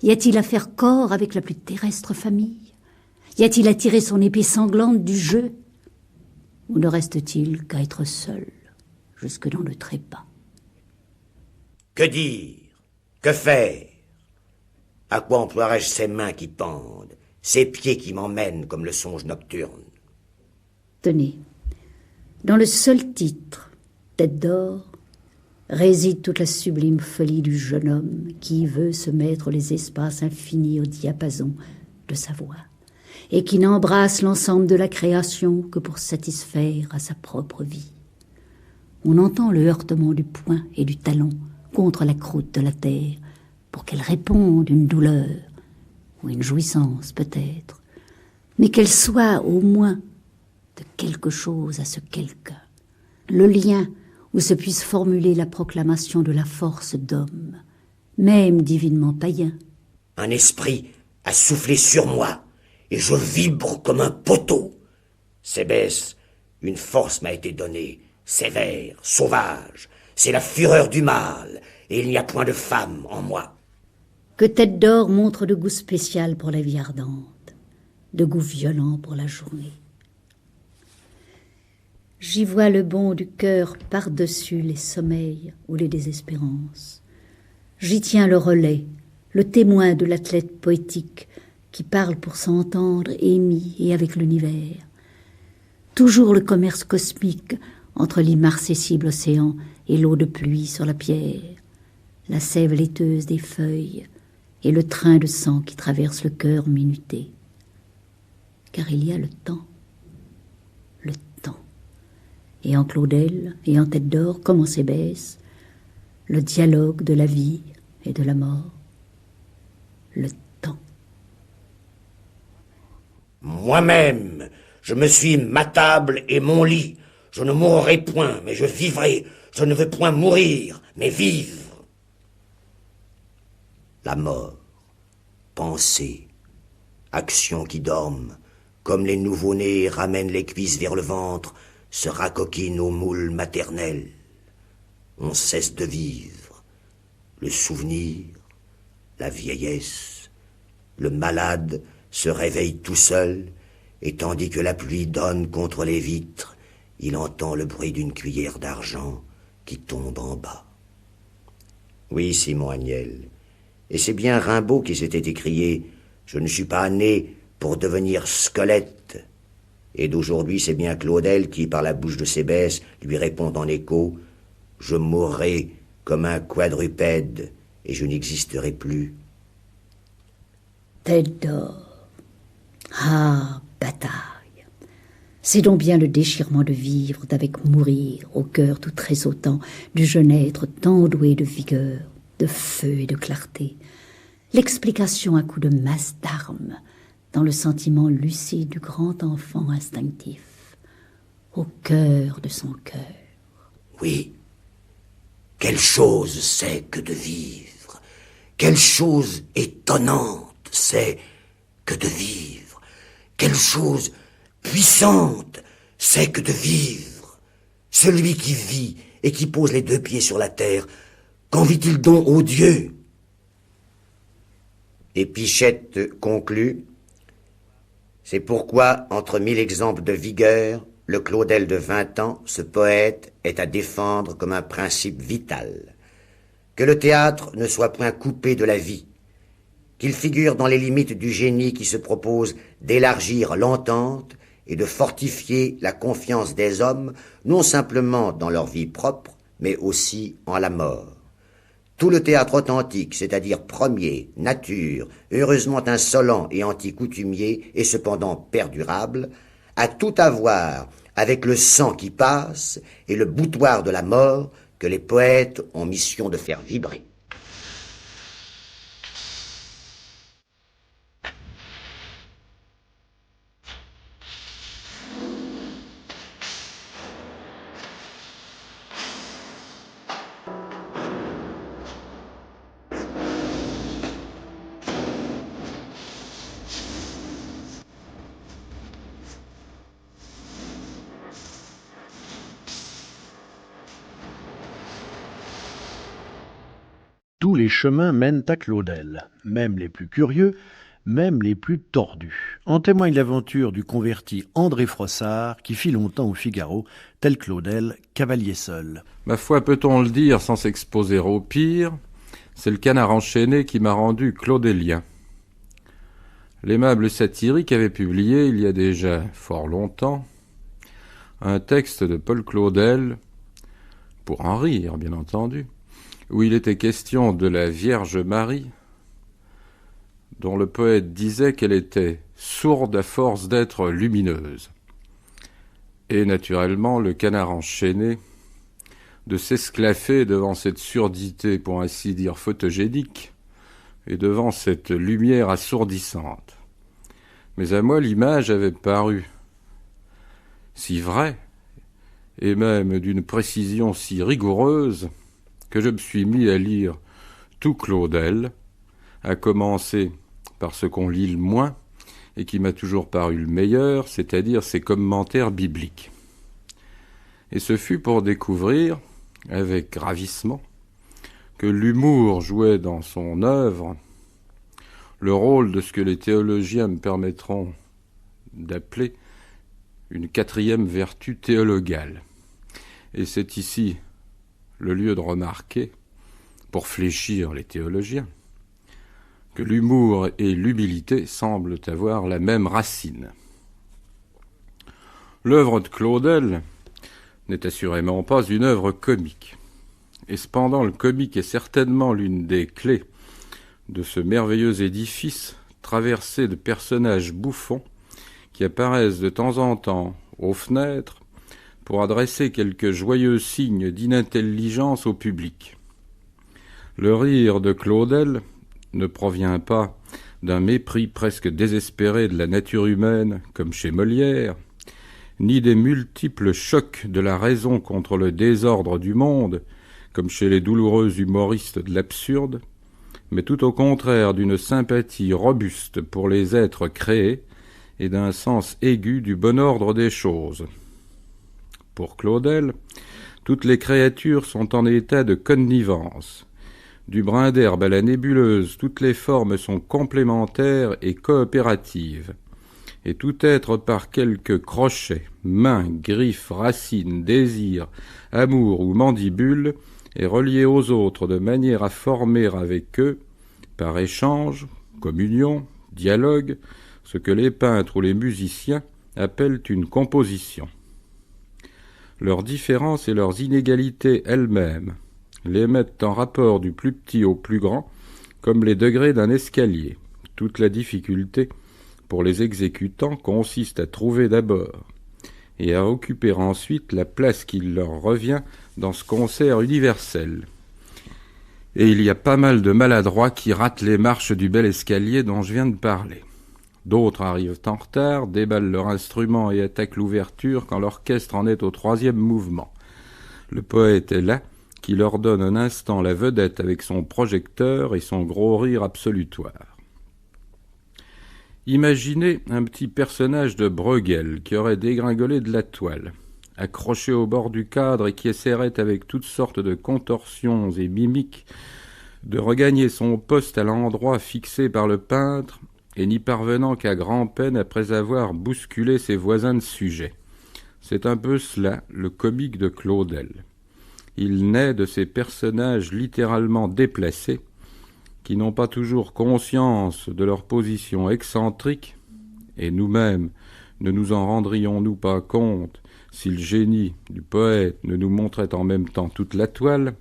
Y a-t-il à faire corps avec la plus terrestre famille ? Y a-t-il à tirer son épée sanglante du jeu ? Ou ne reste-t-il qu'à être seul, jusque dans le trépas ? Que dire ? Que faire ? À quoi emploierai-je ces mains qui pendent, ces pieds qui m'emmènent comme le songe nocturne ? Tenez, dans le seul titre, Tête d'or, réside toute la sublime folie du jeune homme qui veut se mettre les espaces infinis au diapason de sa voix, et qui n'embrasse l'ensemble de la création que pour satisfaire à sa propre vie. On entend le heurtement du poing et du talon contre la croûte de la terre, pour qu'elle réponde une douleur, ou une jouissance peut-être, mais qu'elle soit au moins de quelque chose à ce quelqu'un, le lien où se puisse formuler la proclamation de la force d'homme, même divinement païen. Un esprit a soufflé sur moi, et je vibre comme un poteau. Sébès, une force m'a été donnée, sévère, sauvage. C'est la fureur du mal, et il n'y a point de femme en moi. Que Tête d'or montre de goût spécial pour la vie ardente, de goût violent pour la journée. J'y vois le bond du cœur par-dessus les sommeils ou les désespérances. J'y tiens le relais, le témoin de l'athlète poétique qui parle pour s'entendre, émis et avec l'univers. Toujours le commerce cosmique entre l'immarcessible océan et l'eau de pluie sur la pierre, la sève laiteuse des feuilles et le train de sang qui traverse le cœur minuté. Car il y a le temps. Et en Claudel et en Tête d'or comme en Sébès, le dialogue de la vie et de la mort, le temps. Moi-même, je me suis ma table et mon lit. Je ne mourrai point, mais je vivrai. Je ne veux point mourir, mais vivre. La mort, pensée, action qui dorment, comme les nouveau-nés ramènent les cuisses vers le ventre, se racoquine au moule maternel. On cesse de vivre. Le souvenir, la vieillesse, le malade se réveille tout seul, et tandis que la pluie donne contre les vitres, il entend le bruit d'une cuillère d'argent qui tombe en bas. Oui, Simon Agnel, et c'est bien Rimbaud qui s'était écrié « Je ne suis pas né pour devenir squelette ». Et d'aujourd'hui, c'est bien Claudel qui, par la bouche de Sébès, lui répond en écho « Je mourrai comme un quadrupède, et je n'existerai plus. Tête d'or. Ah, bataille. C'est donc bien le déchirement de vivre, d'avec mourir, au cœur tout tressautant, du jeune être tant doué de vigueur, de feu et de clarté. L'explication à coups de masse d'armes, dans le sentiment lucide du grand enfant instinctif, au cœur de son cœur. Oui, quelle chose c'est que de vivre, quelle chose étonnante c'est que de vivre, quelle chose puissante c'est que de vivre. Celui qui vit et qui pose les deux pieds sur la terre, qu'en vit-il donc aux dieux? Et Pichette conclut: c'est pourquoi, entre 1000 exemples de vigueur, le Claudel de 20 ans, ce poète, est à défendre comme un principe vital. Que le théâtre ne soit point coupé de la vie, qu'il figure dans les limites du génie qui se propose d'élargir l'entente et de fortifier la confiance des hommes, non simplement dans leur vie propre, mais aussi en la mort. Tout le théâtre authentique, c'est-à-dire premier, nature, heureusement insolent et anti-coutumier, et cependant perdurable, a tout à voir avec le sang qui passe et le boutoir de la mort que les poètes ont mission de faire vibrer. Tous les chemins mènent à Claudel, même les plus curieux, même les plus tordus. En témoigne l'aventure du converti André Frossard, qui fit longtemps au Figaro, tel Claudel, cavalier seul. Ma foi, peut-on le dire sans s'exposer au pire, c'est le Canard enchaîné qui m'a rendu claudélien. L'aimable satirique avait publié, il y a déjà fort longtemps, un texte de Paul Claudel, pour en rire, bien entendu, où il était question de la Vierge Marie, dont le poète disait qu'elle était sourde à force d'être lumineuse. Et naturellement, le Canard enchaîné, de s'esclaffer devant cette surdité, pour ainsi dire photogénique, et devant cette lumière assourdissante. Mais à moi, l'image avait paru si vraie, et même d'une précision si rigoureuse, que je me suis mis à lire tout Claudel, à commencer par ce qu'on lit le moins, et qui m'a toujours paru le meilleur, c'est-à-dire ses commentaires bibliques. Et ce fut pour découvrir, avec ravissement, que l'humour jouait dans son œuvre le rôle de ce que les théologiens me permettront d'appeler une quatrième vertu théologale. Et c'est ici le lieu de remarquer, pour fléchir les théologiens, que l'humour et l'humilité semblent avoir la même racine. L'œuvre de Claudel n'est assurément pas une œuvre comique, et cependant le comique est certainement l'une des clés de ce merveilleux édifice traversé de personnages bouffons qui apparaissent de temps en temps aux fenêtres pour adresser quelques joyeux signes d'inintelligence au public. Le rire de Claudel ne provient pas d'un mépris presque désespéré de la nature humaine, comme chez Molière, ni des multiples chocs de la raison contre le désordre du monde, comme chez les douloureux humoristes de l'absurde, mais tout au contraire d'une sympathie robuste pour les êtres créés et d'un sens aigu du bon ordre des choses. Pour Claudel, toutes les créatures sont en état de connivence. Du brin d'herbe à la nébuleuse, toutes les formes sont complémentaires et coopératives. Et tout être par quelque crochet, main, griffe, racine, désir, amour ou mandibule est relié aux autres de manière à former avec eux, par échange, communion, dialogue, ce que les peintres ou les musiciens appellent une composition. Leurs différences et leurs inégalités elles-mêmes, les mettent en rapport du plus petit au plus grand, comme les degrés d'un escalier. Toute la difficulté, pour les exécutants, consiste à trouver d'abord et à occuper ensuite la place qui leur revient dans ce concert universel. Et il y a pas mal de maladroits qui ratent les marches du bel escalier dont je viens de parler. D'autres arrivent en retard, déballent leur instrument et attaquent l'ouverture quand l'orchestre en est au 3e mouvement. Le poète est là, qui leur donne un instant la vedette avec son projecteur et son gros rire absolutoire. Imaginez un petit personnage de Bruegel qui aurait dégringolé de la toile, accroché au bord du cadre et qui essaierait avec toutes sortes de contorsions et mimiques de regagner son poste à l'endroit fixé par le peintre et n'y parvenant qu'à grand-peine après avoir bousculé ses voisins de sujet. C'est un peu cela, le comique de Claudel. Il naît de ces personnages littéralement déplacés, qui n'ont pas toujours conscience de leur position excentrique, et nous-mêmes ne nous en rendrions-nous pas compte si le génie du poète ne nous montrait en même temps toute la toile,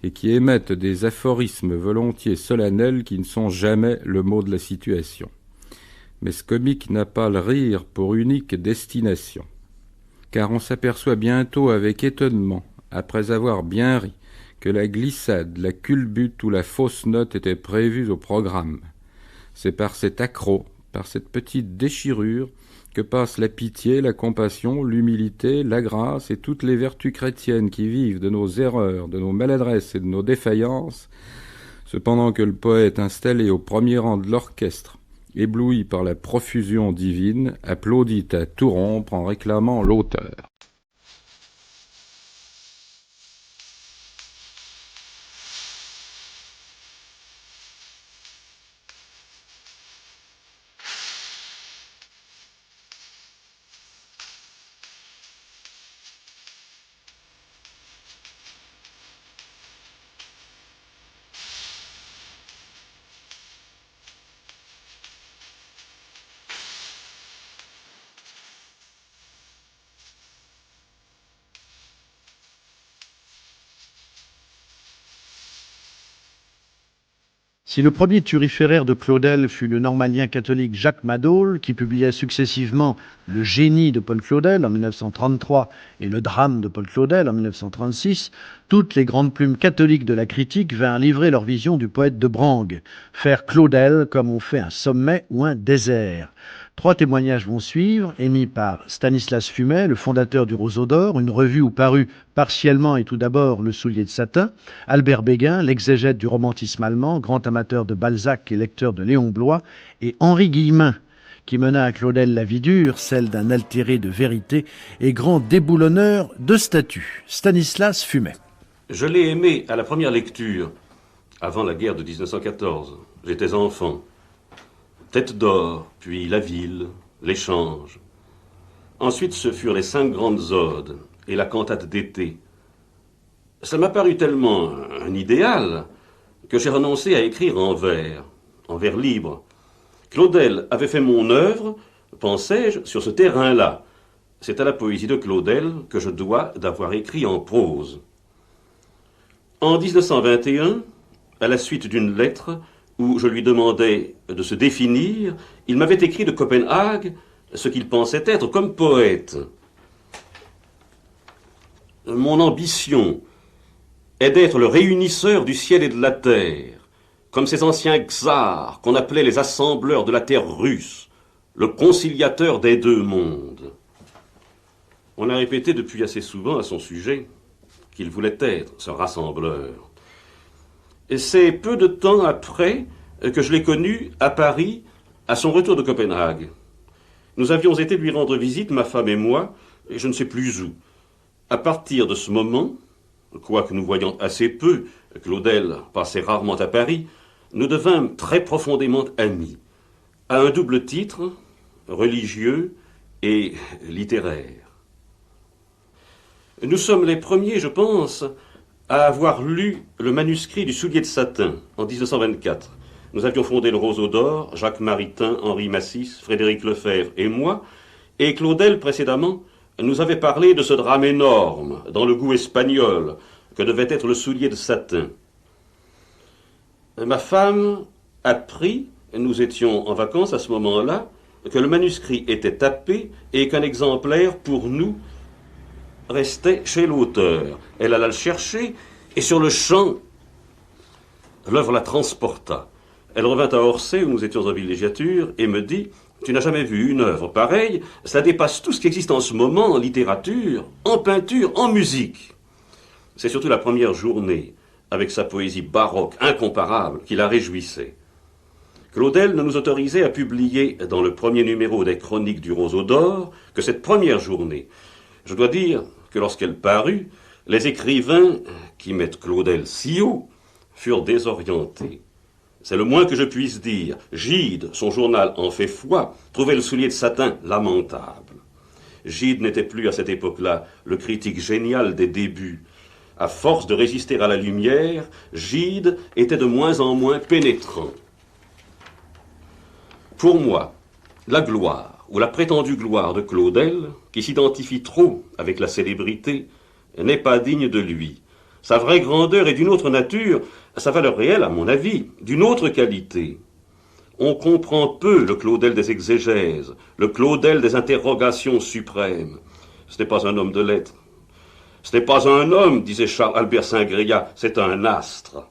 et qui émettent des aphorismes volontiers solennels qui ne sont jamais le mot de la situation. Mais ce comique n'a pas le rire pour unique destination, car on s'aperçoit bientôt avec étonnement, après avoir bien ri, que la glissade, la culbute ou la fausse note étaient prévues au programme. C'est par cet accroc, par cette petite déchirure, que passent la pitié, la compassion, l'humilité, la grâce et toutes les vertus chrétiennes qui vivent de nos erreurs, de nos maladresses et de nos défaillances, cependant que le poète installé au premier rang de l'orchestre, ébloui par la profusion divine, applaudit à tout rompre en réclamant l'auteur. Si le premier turiféraire de Claudel fut le normalien catholique Jacques Madol, qui publia successivement Le Génie de Paul Claudel en 1933 et Le Drame de Paul Claudel en 1936, toutes les grandes plumes catholiques de la critique vinrent livrer leur vision du poète de Brangue, faire Claudel comme on fait un sommet ou un désert. 3 témoignages vont suivre, émis par Stanislas Fumet, le fondateur du Roseau d'Or, une revue où parut partiellement et tout d'abord Le Soulier de satin, Albert Béguin, l'exégète du romantisme allemand, grand amateur de Balzac et lecteur de Léon Bloy, et Henri Guillemin, qui mena à Claudel la vie dure, celle d'un altéré de vérité et grand déboulonneur de statues. Stanislas Fumet. Je l'ai aimé à la première lecture, avant la guerre de 1914. J'étais enfant. Tête d'or, puis La Ville, L'Échange. Ensuite, ce furent les 5 grandes odes et la cantate d'été. Ça m'a paru tellement un idéal que j'ai renoncé à écrire en vers libre. Claudel avait fait mon œuvre, pensais-je, sur ce terrain-là. C'est à la poésie de Claudel que je dois d'avoir écrit en prose. En 1921, à la suite d'une lettre où je lui demandais de se définir, il m'avait écrit de Copenhague ce qu'il pensait être comme poète. Mon ambition est d'être le réunisseur du ciel et de la terre, comme ces anciens czars qu'on appelait les assembleurs de la terre russe, le conciliateur des 2 mondes. On a répété depuis assez souvent à son sujet qu'il voulait être ce rassembleur. Et c'est peu de temps après que je l'ai connu à Paris, à son retour de Copenhague. Nous avions été lui rendre visite, ma femme et moi, et je ne sais plus où. À partir de ce moment, quoique nous voyions assez peu, Claudel passait rarement à Paris, nous devînmes très profondément amis, à un double titre, religieux et littéraire. Nous sommes les premiers, je pense, à avoir lu le manuscrit du Soulier de satin en 1924. Nous avions fondé le Roseau d'Or, Jacques Maritain, Henri Massis, Frédéric Lefebvre et moi, et Claudel précédemment nous avait parlé de ce drame énorme, dans le goût espagnol, que devait être le soulier de satin. Ma femme apprit, nous étions en vacances à ce moment-là, que le manuscrit était tapé et qu'un exemplaire, pour nous, restait chez l'auteur. Elle alla le chercher et sur le champ, l'œuvre la transporta. Elle revint à Orsay, où nous étions en villégiature, et me dit « Tu n'as jamais vu une œuvre pareille, ça dépasse tout ce qui existe en ce moment en littérature, en peinture, en musique. » C'est surtout la première journée, avec sa poésie baroque incomparable, qui la réjouissait. Claudel ne nous autorisait à publier dans le premier numéro des Chroniques du Roseau d'Or que cette première journée. Je dois dire que lorsqu'elle parut, les écrivains qui mettent Claudel si haut furent désorientés. C'est le moins que je puisse dire. Gide, son journal en fait foi, trouvait le soulier de satin lamentable. Gide n'était plus à cette époque-là le critique génial des débuts. À force de résister à la lumière, Gide était de moins en moins pénétrant. Pour moi, la gloire, ou la prétendue gloire de Claudel, qui s'identifie trop avec la célébrité, n'est pas digne de lui. Sa vraie grandeur est d'une autre nature, sa valeur réelle, à mon avis, d'une autre qualité. On comprend peu le Claudel des exégèses, le Claudel des interrogations suprêmes. Ce n'est pas un homme de lettres. Ce n'est pas un homme, disait Charles Albert Saint-Gréat, c'est un astre.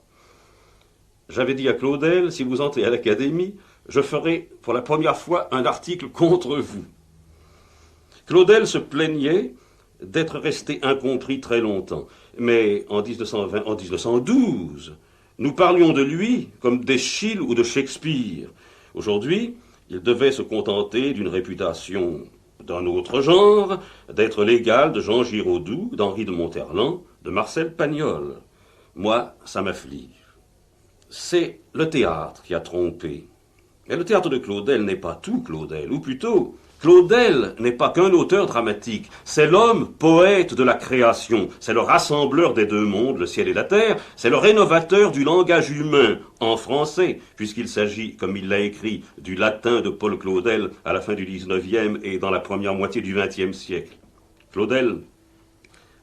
J'avais dit à Claudel, si vous entrez à l'Académie, je ferai pour la première fois un article contre vous. Claudel se plaignait d'être resté incompris très longtemps. Mais en 1912, nous parlions de lui comme d'Eschyle ou de Shakespeare. Aujourd'hui, il devait se contenter d'une réputation d'un autre genre, d'être l'égal de Jean Giraudoux, d'Henri de Monterland, de Marcel Pagnol. Moi, ça m'afflige. C'est le théâtre qui a trompé. Et le théâtre de Claudel n'est pas tout Claudel, ou plutôt, Claudel n'est pas qu'un auteur dramatique, c'est l'homme poète de la création, c'est le rassembleur des deux mondes, le ciel et la terre, c'est le rénovateur du langage humain en français, puisqu'il s'agit, comme il l'a écrit, du latin de Paul Claudel à la fin du XIXe et dans la première moitié du XXe siècle. Claudel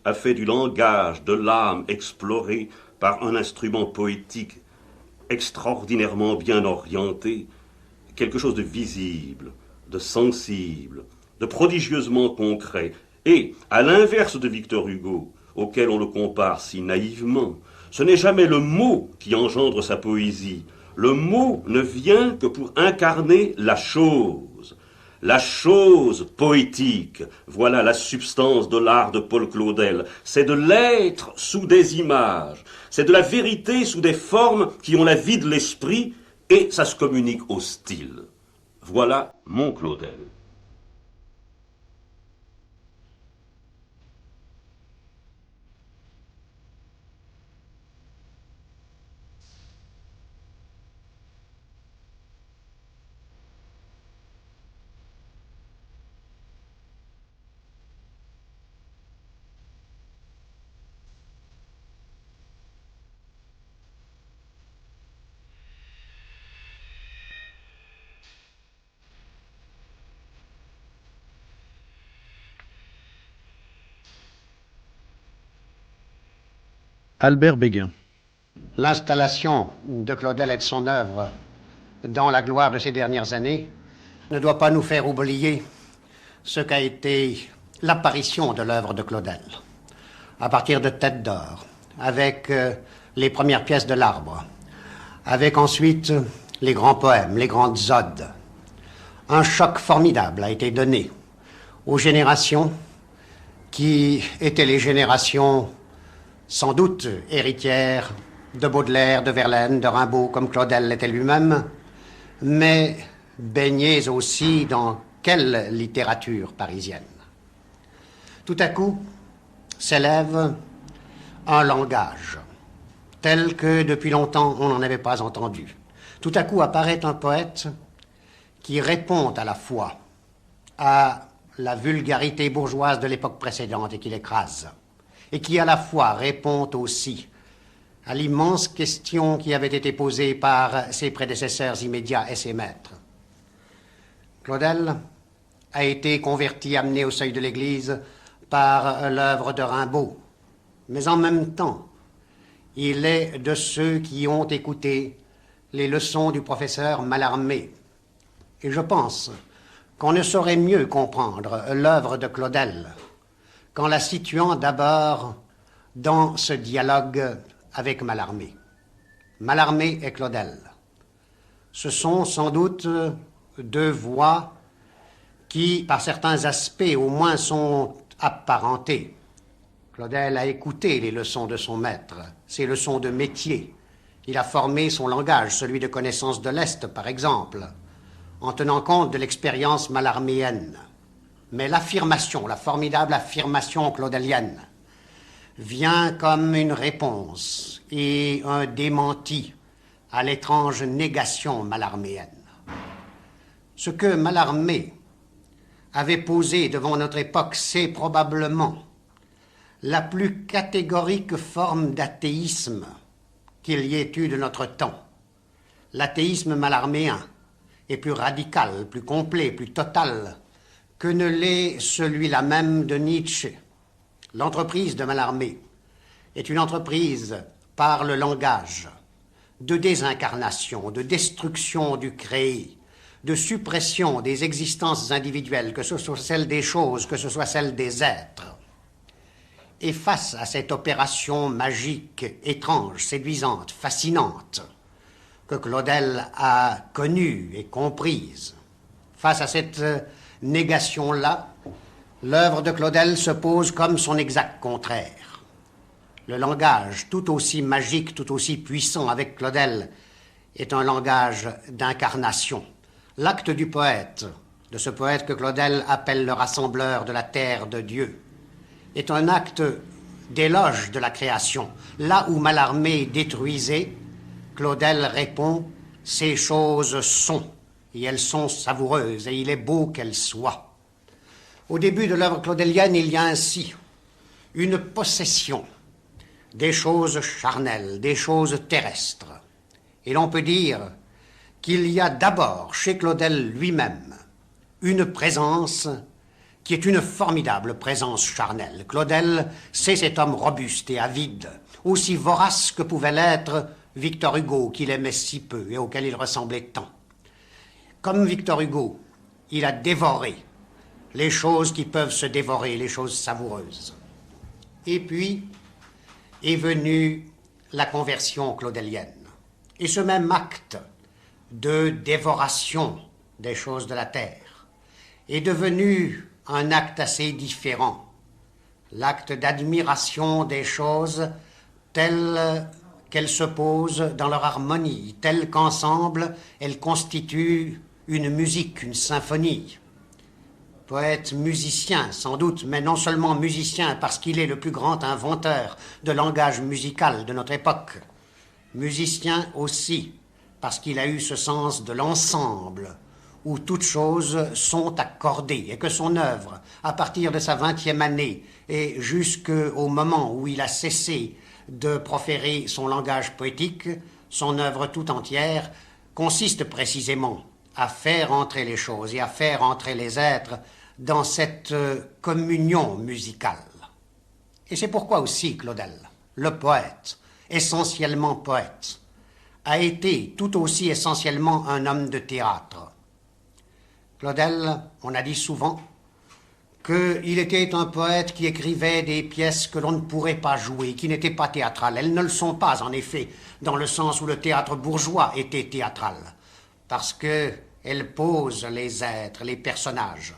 a fait du langage, de l'âme explorée par un instrument poétique extraordinairement bien orienté, quelque chose de visible, de sensible, de prodigieusement concret. Et, à l'inverse de Victor Hugo, auquel on le compare si naïvement, ce n'est jamais le mot qui engendre sa poésie. Le mot ne vient que pour incarner la chose poétique. Voilà la substance de l'art de Paul Claudel. C'est de l'être sous des images, c'est de la vérité sous des formes qui ont la vie de l'esprit, et ça se communique au style. Voilà mon Claudel. Albert Béguin. L'installation de Claudel et de son œuvre dans la gloire de ces dernières années ne doit pas nous faire oublier ce qu'a été l'apparition de l'œuvre de Claudel, à partir de Tête d'Or, avec les premières pièces de l'Arbre, avec ensuite les grands poèmes, les grandes odes. Un choc formidable a été donné aux générations qui étaient les générations sans doute héritières de Baudelaire, de Verlaine, de Rimbaud, comme Claudel l'était lui-même, mais baignées aussi dans quelle littérature parisienne. Tout à coup s'élève un langage tel que depuis longtemps on n'en avait pas entendu. Tout à coup apparaît un poète qui répond à la fois à la vulgarité bourgeoise de l'époque précédente et qui l'écrase, et qui à la fois répond aussi à l'immense question qui avait été posée par ses prédécesseurs immédiats et ses maîtres. Claudel a été converti, amené au seuil de l'Église par l'œuvre de Rimbaud, mais en même temps, Il est de ceux qui ont écouté les leçons du professeur Mallarmé. Et je pense qu'on ne saurait mieux comprendre l'œuvre de Claudel qu'en la situant d'abord dans ce dialogue avec Mallarmé. Mallarmé et Claudel. Ce sont sans doute deux voix qui, par certains aspects au moins, sont apparentées. Claudel a écouté les leçons de son maître, ses leçons de métier. Il a formé son langage, celui de connaissance de l'Est, par exemple, en tenant compte de l'expérience mallarméenne. Mais l'affirmation, la formidable affirmation claudelienne, vient comme une réponse et un démenti à l'étrange négation mallarméenne. Ce que Mallarmé avait posé devant notre époque, c'est probablement la plus catégorique forme d'athéisme qu'il y ait eu de notre temps. L'athéisme mallarméen est plus radical, plus complet, plus total que ne l'est celui-là même de Nietzsche. L'entreprise de Mallarmé est une entreprise par le langage, de désincarnation, de destruction du créé, de suppression des existences individuelles, que ce soit celle des choses, que ce soit celle des êtres. Et face à cette opération magique, étrange, séduisante, fascinante, que Claudel a connue et comprise, face à cette négation-là, l'œuvre de Claudel se pose comme son exact contraire. Le langage, tout aussi magique, tout aussi puissant avec Claudel, est un langage d'incarnation. L'acte du poète, de ce poète que Claudel appelle le rassembleur de la terre de Dieu, est un acte d'éloge de la création. Là où Mallarmé détruisait, Claudel répond « Ces choses sont, et elles sont savoureuses, et il est beau qu'elles soient ». Au début de l'œuvre claudélienne, il y a ainsi une possession des choses charnelles, des choses terrestres. Et l'on peut dire qu'il y a d'abord chez Claudel lui-même une présence qui est une formidable présence charnelle. Claudel, c'est cet homme robuste et avide, aussi vorace que pouvait l'être Victor Hugo, qu'il aimait si peu et auquel il ressemblait tant. Comme Victor Hugo, il a dévoré les choses qui peuvent se dévorer, les choses savoureuses. Et puis est venue la conversion claudélienne. Et ce même acte de dévoration des choses de la terre est devenu un acte assez différent, l'acte d'admiration des choses telles qu'elles se posent dans leur harmonie, telles qu'ensemble elles constituent une musique, une symphonie. Poète musicien, sans doute, mais non seulement musicien parce qu'il est le plus grand inventeur de langage musical de notre époque, musicien aussi parce qu'il a eu ce sens de l'ensemble, où toutes choses sont accordées, et que son œuvre, à partir de sa 20e année et jusqu'au moment où il a cessé de proférer son langage poétique, son œuvre tout entière consiste précisément à faire entrer les choses et à faire entrer les êtres dans cette communion musicale. Et c'est pourquoi aussi Claudel, le poète, essentiellement poète, a été tout aussi essentiellement un homme de théâtre. Claudel, on a dit souvent qu'il était un poète qui écrivait des pièces que l'on ne pourrait pas jouer, qui n'étaient pas théâtrales. Elles ne le sont pas, en effet, dans le sens où le théâtre bourgeois était théâtral, parce qu'elles posent les êtres, les personnages,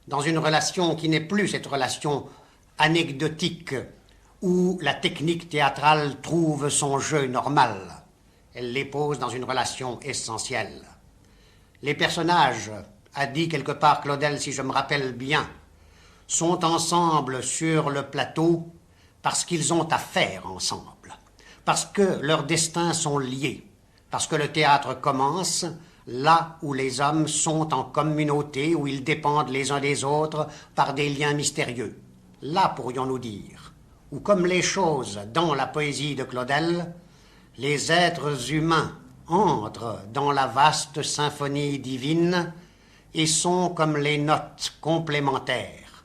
dans une relation qui n'est plus cette relation anecdotique où la technique théâtrale trouve son jeu normal. Elle les pose dans une relation essentielle. Les personnages, a dit quelque part Claudel, si je me rappelle bien, sont ensemble sur le plateau parce qu'ils ont à faire ensemble, parce que leurs destins sont liés, parce que le théâtre commence là où les hommes sont en communauté, où ils dépendent les uns des autres par des liens mystérieux. Là, pourrions-nous dire, où comme les choses dans la poésie de Claudel, les êtres humains entrent dans la vaste symphonie divine et sont comme les notes complémentaires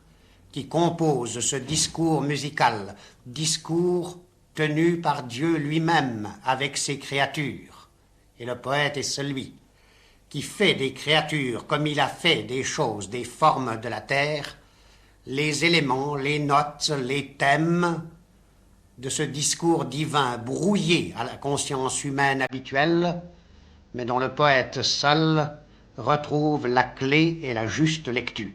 qui composent ce discours musical, discours tenu par Dieu lui-même avec ses créatures. Et le poète est celui qui fait des créatures comme il a fait des choses, des formes de la terre, les éléments, les notes, les thèmes de ce discours divin brouillé à la conscience humaine habituelle, mais dont le poète seul retrouve la clé et la juste lecture.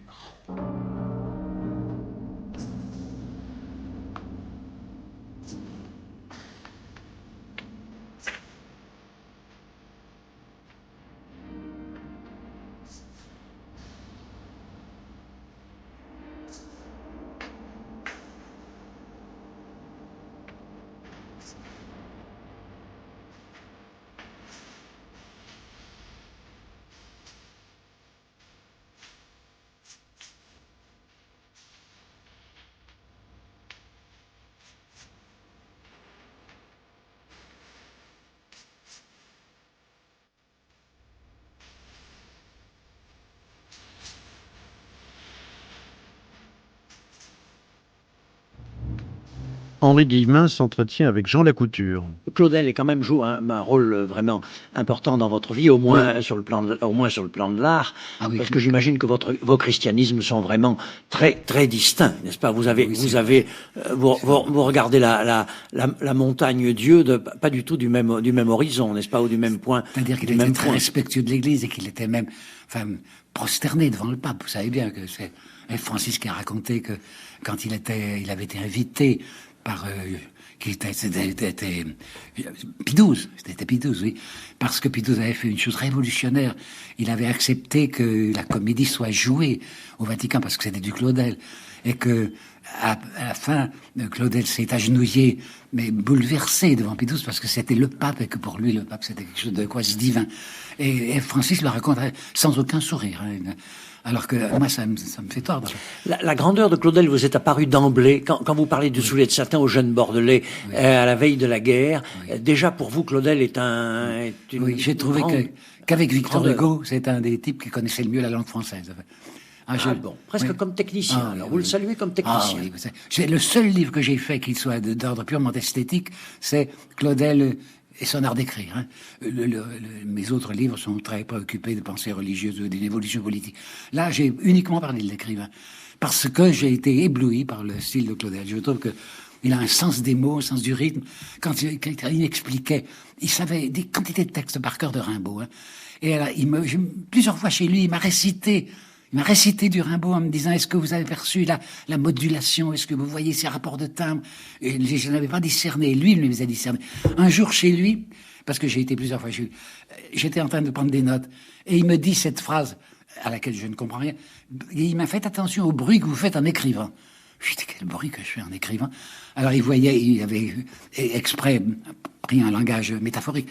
Henri Guillemin s'entretient avec Jean Lacouture. Claudel est quand même joue un rôle vraiment important dans votre vie, au moins sur le plan de l'art, parce que j'imagine que vos christianismes sont vraiment très très distincts, n'est-ce pas? Vous regardez la montagne Dieu pas du tout du même horizon, n'est-ce pas, ou du même point. C'est-à-dire qu'il était très respectueux de l'Église et qu'il était même, prosterné devant le pape. Vous savez bien que c'est Francis qui a raconté que quand il avait été invité par c'était Pie XII, oui, parce que Pie XII avait fait une chose révolutionnaire. Il avait accepté que la comédie soit jouée au Vatican parce que c'était du Claudel, et que à la fin, Claudel s'est agenouillé, mais bouleversé devant Pie XII parce que c'était le pape et que pour lui le pape c'était quelque chose de quasi divin. Et Francis le raconte sans aucun sourire. Alors que moi, ça me fait tordre. La grandeur de Claudel vous est apparue d'emblée, quand vous parlez du soulier de satin aux jeunes Bordelais, à la veille de la guerre. Déjà, pour vous, Claudel est une Oui, j'ai trouvé qu'avec Victor Hugo, c'est un des types qui connaissait le mieux la langue française. Presque comme technicien. Alors, vous le saluez comme technicien. Le seul livre que j'ai fait qui soit d'ordre purement esthétique, c'est Claudel et son art d'écrire. Mes autres livres sont très préoccupés de pensées religieuses ou d'une évolution politique. Là, j'ai uniquement parlé de l'écrivain, parce que j'ai été ébloui par le style de Claudel. Je trouve qu'il a un sens des mots, un sens du rythme. Quand il expliquait, il savait des quantités de textes par cœur de Rimbaud. Et alors, plusieurs fois chez lui, il m'a récité du Rimbaud en me disant: est-ce que vous avez perçu la modulation? Est-ce que vous voyez ces rapports de timbre? Et je n'avais pas discerné. Lui, il me les a discernés. Un jour chez lui, parce que j'ai été plusieurs fois chez lui, j'étais en train de prendre des notes. Et il me dit cette phrase, à laquelle je ne comprends rien. Et il m'a fait attention au bruit que vous faites en écrivant. Je dis: quel bruit que je fais en écrivant? Alors il avait exprès pris un langage métaphorique.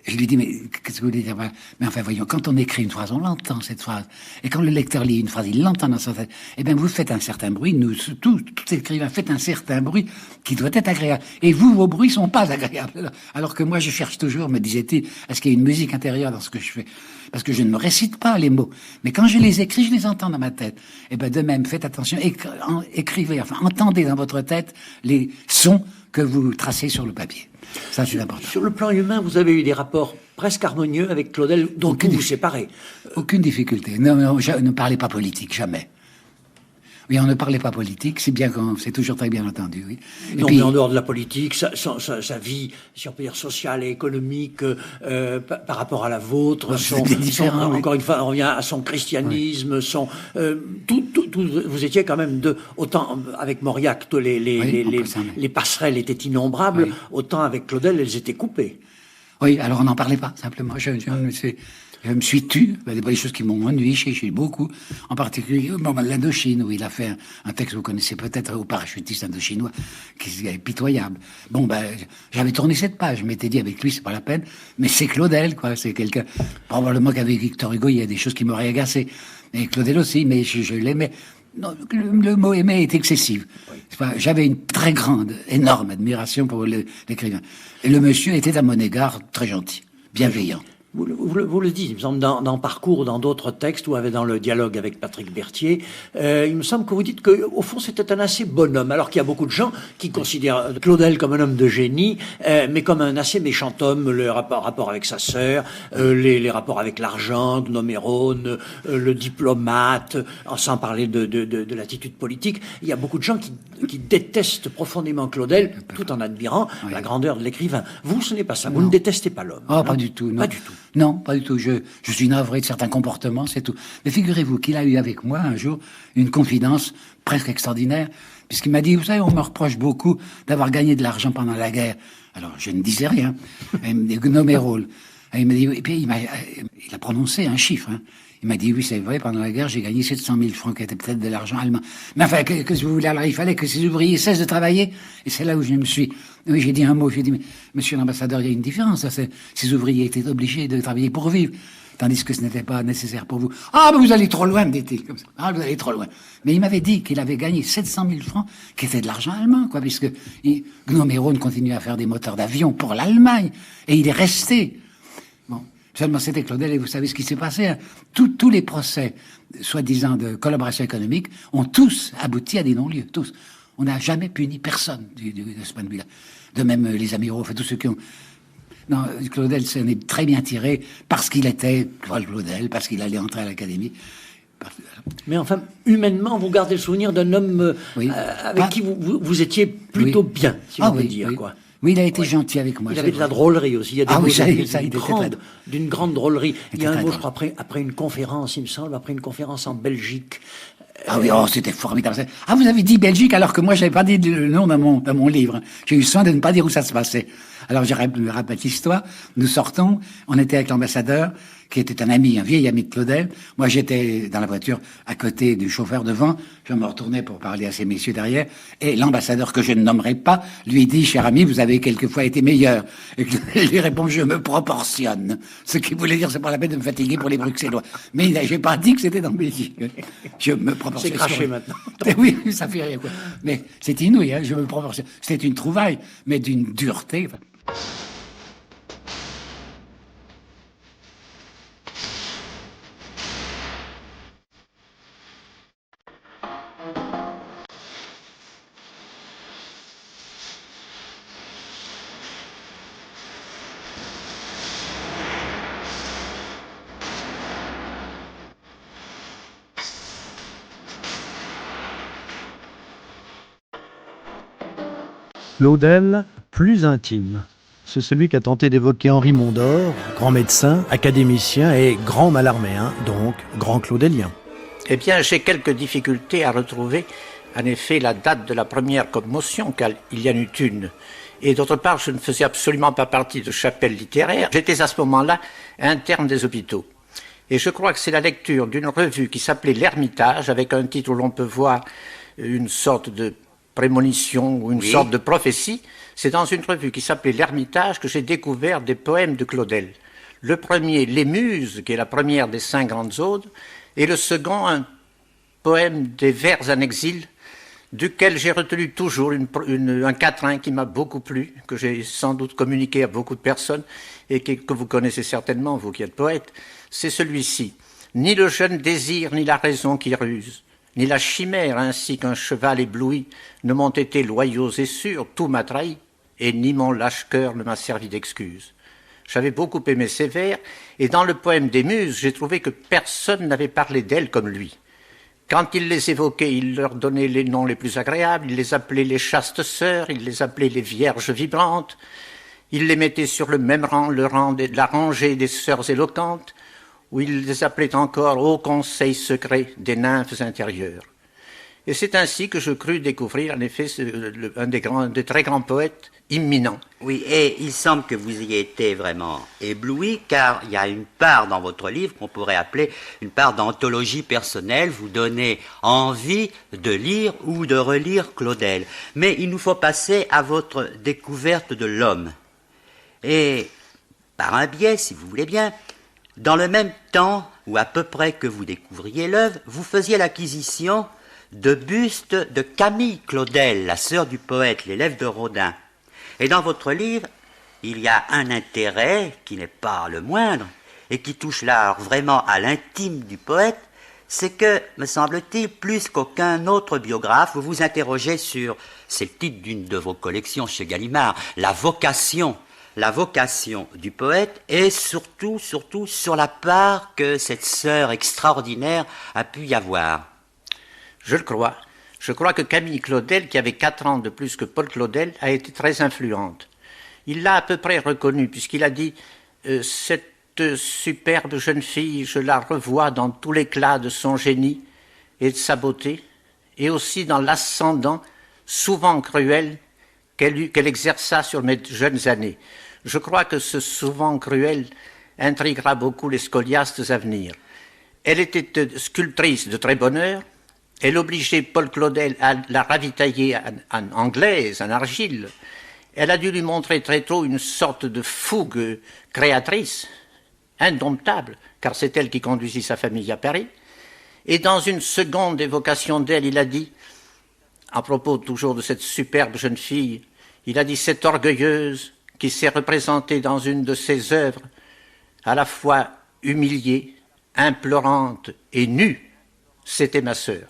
Je lui dis: mais qu'est-ce que vous voulez dire? Mais enfin, voyons, quand on écrit une phrase, on l'entend, cette phrase. Et quand le lecteur lit une phrase, il l'entend dans sa tête. Eh bien, vous faites un certain bruit. Nous, tout écrivain fait un certain bruit qui doit être agréable. Et vous, vos bruits sont pas agréables. Alors que moi, je cherche toujours, me disait-il, est-ce qu'il y a une musique intérieure dans ce que je fais? Parce que je ne me récite pas les mots. Mais quand je les écris, je les entends dans ma tête. Eh bien, de même, faites attention. Écrivez, entendez dans votre tête les sons que vous tracez sur le papier. Ça, c'est important. Sur le plan humain, vous avez eu des rapports presque harmonieux avec Claudel, dont vous vous séparez. Aucune difficulté. Non, ne parlez pas politique, jamais. Oui, on ne parlait pas politique, c'est bien qu'on s'est toujours très bien entendu, oui. Non, mais en dehors de la politique, sa vie, si on peut dire, sociale et économique, par rapport à la vôtre, encore une fois, on revient à son christianisme, vous étiez quand même autant avec Mauriac, les passerelles étaient innombrables, autant avec Claudel, elles étaient coupées. Oui, alors on n'en parlait pas, simplement. Je me suis tu. Il y a des choses qui m'ont ennuyé chez beaucoup. En particulier, l'Indochine, où il a fait un texte que vous connaissez peut-être, au parachutiste indochinois, qui est pitoyable. J'avais tourné cette page. Je m'étais dit, avec lui, c'est pas la peine. Mais c'est Claudel, quoi. C'est quelqu'un, probablement qu'avec Victor Hugo, il y a des choses qui m'auraient agacé. Et Claudel aussi, mais je l'aimais. Non, le mot aimer est excessif. J'avais une très grande, énorme admiration pour l'écrivain. Et le monsieur était à mon égard très gentil, bienveillant. Vous le dites, il me semble, dans Parcours, dans d'autres textes, ou dans le dialogue avec Patrick Berthier, il me semble que vous dites qu'au fond, c'était un assez bon homme, alors qu'il y a beaucoup de gens qui considèrent Claudel comme un homme de génie, mais comme un assez méchant homme, le rapport avec sa sœur, les rapports avec l'argent, de Nomérone, le diplomate, sans parler de l'attitude politique. Il y a beaucoup de gens qui détestent profondément Claudel, tout en admirant la grandeur de l'écrivain. Vous, ce n'est pas ça. Vous ne détestez pas l'homme. Oh, pas du tout. Non. Pas du tout. Non, pas du tout. Je suis navré de certains comportements, c'est tout. Mais figurez-vous qu'il a eu avec moi un jour une confidence presque extraordinaire, puisqu'il m'a dit, vous savez, on me reproche beaucoup d'avoir gagné de l'argent pendant la guerre. Alors, je ne disais rien. Il me dit, Nomérole. Il m'a dit, et puis il a prononcé un chiffre. Il m'a dit, oui, c'est vrai, pendant la guerre, j'ai gagné 700 000 francs, qui était peut-être de l'argent allemand. Mais enfin, qu'est-ce que vous voulez? Alors, il fallait que ces ouvriers cessent de travailler. Et c'est là où je me suis... Oui, j'ai dit un mot, j'ai dit, mais, monsieur l'ambassadeur, il y a une différence. Ces ouvriers étaient obligés de travailler pour vivre, tandis que ce n'était pas nécessaire pour vous. Ah, mais vous allez trop loin, me dit-il, comme ça. Ah, vous allez trop loin. Mais il m'avait dit qu'il avait gagné 700 000 francs, qui était de l'argent allemand, quoi, puisque Nomérone continuait à faire des moteurs d'avion pour l'Allemagne. Et il est resté. Seulement, c'était Claudel, et vous savez ce qui s'est passé. Hein. Tous les procès, soi-disant de collaboration économique, ont tous abouti à des non-lieux, tous. On n'a jamais puni personne de ce point de vue-là. De même, les amiraux, enfin, tous ceux qui ont... Non, Claudel s'en est très bien tiré parce qu'il était Claudel, parce qu'il allait entrer à l'Académie. Mais enfin, humainement, vous gardez le souvenir d'un homme avec qui vous étiez plutôt bien, si on peut dire, quoi. Oui, il a été gentil avec moi. Il avait de la drôlerie aussi. Il y a des mots d'une grande drôlerie. Il y a un mot, je crois, après une conférence, il me semble, après une conférence en Belgique. Ah oui, c'était formidable. Ah, vous avez dit Belgique alors que moi, j'avais pas dit le nom dans mon livre. J'ai eu soin de ne pas dire où ça se passait. Alors, je rappelle l'histoire. Nous sortons, on était avec l'ambassadeur, qui était un vieil ami de Claudel. Moi, j'étais dans la voiture à côté du chauffeur devant. Je me retournais pour parler à ces messieurs derrière. Et l'ambassadeur, que je ne nommerai pas, lui dit, cher ami, vous avez quelquefois été meilleur. Et Claudel lui répond, je me proportionne. Ce qui voulait dire, c'est pas la peine de me fatiguer pour les Bruxellois. Mais j'ai pas dit que c'était dans Belgique. Je me proportionne. C'est craché maintenant. Oui, ça fait rien, quoi. Mais c'est inouï, hein, je me proportionne. C'était une trouvaille, mais d'une dureté. Claudel, plus intime. C'est celui qu'a tenté d'évoquer Henri Mondor, grand médecin, académicien et grand malarméen, donc grand claudélien. Eh bien, j'ai quelques difficultés à retrouver, en effet, la date de la première commotion, car il y en eut une. Et d'autre part, je ne faisais absolument pas partie de chapelle littéraire. J'étais à ce moment-là interne des hôpitaux. Et je crois que c'est la lecture d'une revue qui s'appelait L'Ermitage, avec un titre où l'on peut voir une sorte de prémonition ou une sorte de prophétie. C'est dans une revue qui s'appelait L'Ermitage que j'ai découvert des poèmes de Claudel. Le premier, Les Muses, qui est la première des 5 grandes odes, et le second, un poème des vers en exil, duquel j'ai retenu toujours un quatrain qui m'a beaucoup plu, que j'ai sans doute communiqué à beaucoup de personnes, et que vous connaissez certainement, vous qui êtes poète. C'est celui-ci. Ni le jeune désir, ni la raison qui ruse, ni la chimère ainsi qu'un cheval ébloui ne m'ont été loyaux et sûrs, tout m'a trahi, et ni mon lâche cœur ne m'a servi d'excuse. J'avais beaucoup aimé ces vers, et dans le poème des Muses, j'ai trouvé que personne n'avait parlé d'elles comme lui. Quand il les évoquait, il leur donnait les noms les plus agréables, il les appelait les chastes sœurs, il les appelait les vierges vibrantes, il les mettait sur le même rang, la rangée des sœurs éloquentes, où il les appelait encore au conseil secret des nymphes intérieures. Et c'est ainsi que je crus découvrir, en effet, un des très grands poètes imminents. Oui, et il semble que vous ayez été vraiment ébloui, car il y a une part dans votre livre qu'on pourrait appeler une part d'anthologie personnelle. Vous donnez envie de lire ou de relire Claudel. Mais il nous faut passer à votre découverte de l'homme. Et par un biais, si vous voulez bien, dans le même temps, ou à peu près que vous découvriez l'œuvre, vous faisiez l'acquisition de bustes de Camille Claudel, la sœur du poète, l'élève de Rodin. Et dans votre livre, il y a un intérêt qui n'est pas le moindre, et qui touche là vraiment à l'intime du poète, c'est que, me semble-t-il, plus qu'aucun autre biographe, vous vous interrogez sur, c'est le titre d'une de vos collections chez Gallimard, la vocation du poète et surtout sur la part que cette sœur extraordinaire a pu y avoir. Je le crois. Je crois que Camille Claudel, qui avait 4 ans de plus que Paul Claudel, a été très influente. Il l'a à peu près reconnu, puisqu'il a dit cette superbe jeune fille, je la revois dans tout l'éclat de son génie et de sa beauté, et aussi dans l'ascendant, souvent cruel, qu'elle exerça sur mes jeunes années. Je crois que ce souvent cruel intriguera beaucoup les scoliastes à venir. Elle était sculptrice de très bonne heure. Elle obligeait Paul Claudel à la ravitailler en anglaise, en argile. Elle a dû lui montrer très tôt une sorte de fougue créatrice, indomptable, car c'est elle qui conduisit sa famille à Paris. Et dans une seconde évocation d'elle, il a dit, à propos toujours de cette superbe jeune fille, il a dit, cette orgueilleuse qui s'est représentée dans une de ses œuvres, à la fois humiliée, implorante et nue, c'était ma sœur.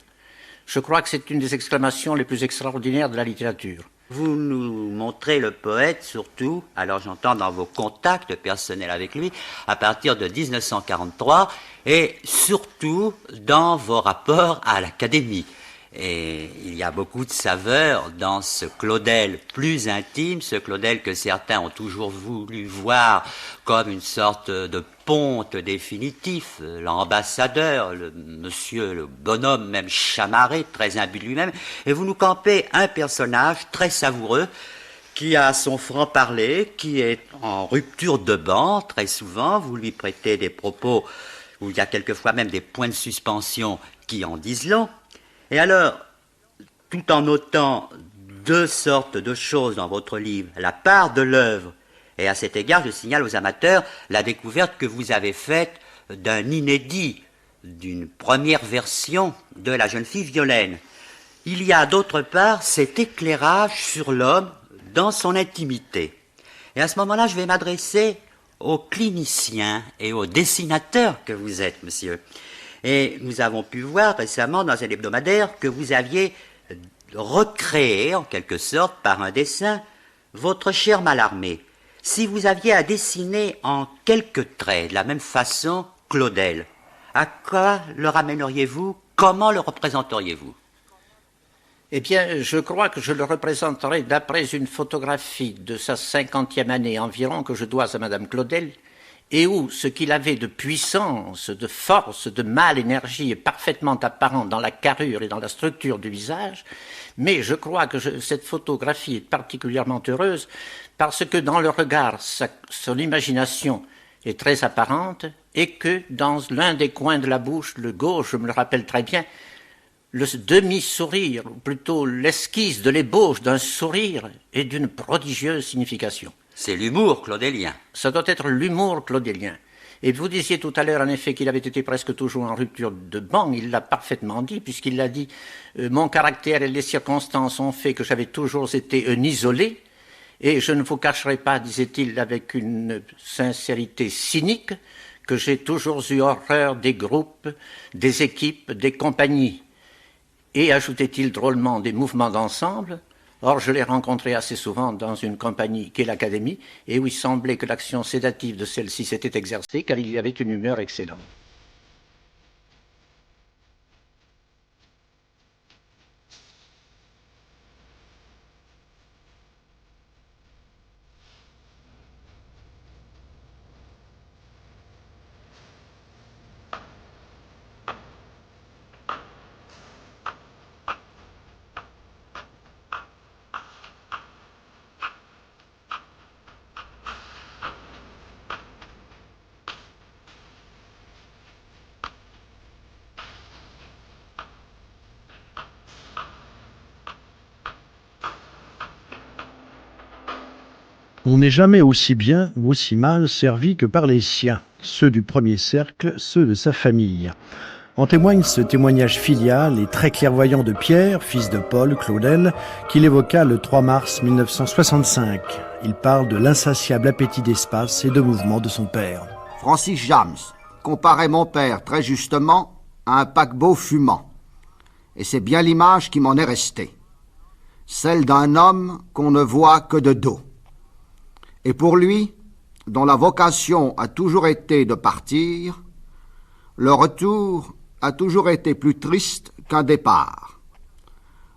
Je crois que c'est une des exclamations les plus extraordinaires de la littérature. Vous nous montrez le poète surtout, alors j'entends dans vos contacts personnels avec lui, à partir de 1943, et surtout dans vos rapports à l'Académie. Et il y a beaucoup de saveur dans ce Claudel plus intime, ce Claudel que certains ont toujours voulu voir comme une sorte de ponte définitif, l'ambassadeur, le monsieur, le bonhomme même chamarré, très imbu de lui-même, et vous nous campez un personnage très savoureux qui a son franc-parler, qui est en rupture de banc très souvent, vous lui prêtez des propos où il y a quelquefois même des points de suspension qui en disent long. Et alors, tout en notant 2 sortes de choses dans votre livre, la part de l'œuvre, et à cet égard, je signale aux amateurs la découverte que vous avez faite d'un inédit, d'une première version de La jeune fille Violaine. Il y a d'autre part cet éclairage sur l'homme dans son intimité. Et à ce moment-là, je vais m'adresser aux cliniciens et aux dessinateurs que vous êtes, monsieur. Et nous avons pu voir récemment dans un hebdomadaire que vous aviez recréé, en quelque sorte, par un dessin, votre cher Mallarmé. Si vous aviez à dessiner en quelques traits, de la même façon, Claudel, à quoi le ramèneriez-vous? Comment le représenteriez-vous? Eh bien, je crois que je le représenterai d'après une photographie de sa 50e année environ que je dois à Madame Claudel, et où ce qu'il avait de puissance, de force, de mâle énergie est parfaitement apparent dans la carrure et dans la structure du visage, mais je crois que cette photographie est particulièrement heureuse parce que dans le regard, son imagination est très apparente et que dans l'un des coins de la bouche, le gauche, je me le rappelle très bien, le demi-sourire, ou plutôt l'esquisse de l'ébauche d'un sourire est d'une prodigieuse signification. C'est l'humour claudélien. Ça doit être l'humour claudélien. Et vous disiez tout à l'heure, en effet, qu'il avait été presque toujours en rupture de banc. Il l'a parfaitement dit, puisqu'il l'a dit « Mon caractère et les circonstances ont fait que j'avais toujours été un isolé, et je ne vous cacherai pas, disait-il avec une sincérité cynique, que j'ai toujours eu horreur des groupes, des équipes, des compagnies. Et, ajoutait-il drôlement, des mouvements d'ensemble. Or, je l'ai rencontré assez souvent dans une compagnie qu'est l'Académie, et où il semblait que l'action sédative de celle-ci s'était exercée, car il y avait une humeur excellente. On n'est jamais aussi bien ou aussi mal servi que par les siens, ceux du premier cercle, ceux de sa famille. En témoigne ce témoignage filial et très clairvoyant de Pierre, fils de Paul Claudel, qu'il évoqua le 3 mars 1965. Il parle de l'insatiable appétit d'espace et de mouvement de son père. Francis James comparait mon père très justement à un paquebot fumant. Et c'est bien l'image qui m'en est restée. Celle d'un homme qu'on ne voit que de dos. Et pour lui, dont la vocation a toujours été de partir, le retour a toujours été plus triste qu'un départ.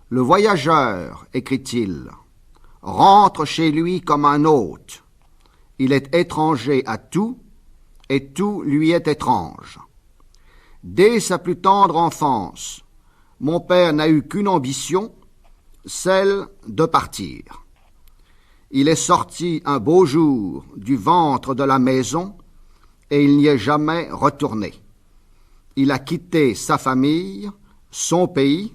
Le voyageur, écrit-il, rentre chez lui comme un hôte. Il est étranger à tout, et tout lui est étrange. Dès sa plus tendre enfance, mon père n'a eu qu'une ambition, celle de partir. Il est sorti un beau jour du ventre de la maison et il n'y est jamais retourné. Il a quitté sa famille, son pays,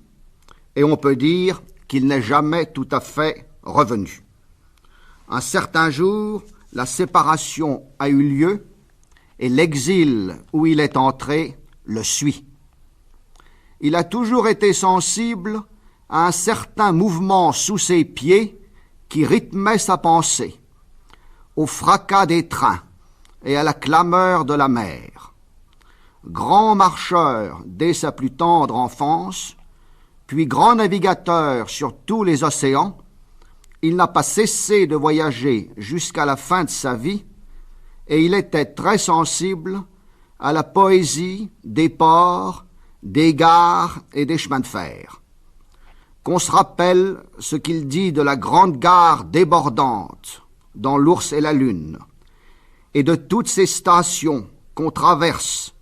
et on peut dire qu'il n'est jamais tout à fait revenu. Un certain jour, la séparation a eu lieu et l'exil où il est entré le suit. Il a toujours été sensible à un certain mouvement sous ses pieds qui rythmait sa pensée, au fracas des trains et à la clameur de la mer. Grand marcheur dès sa plus tendre enfance, puis grand navigateur sur tous les océans, il n'a pas cessé de voyager jusqu'à la fin de sa vie, et il était très sensible à la poésie des ports, des gares et des chemins de fer. Qu'on se rappelle ce qu'il dit de la grande gare débordante dans L'Ours et la Lune, et de toutes ces stations qu'on traverse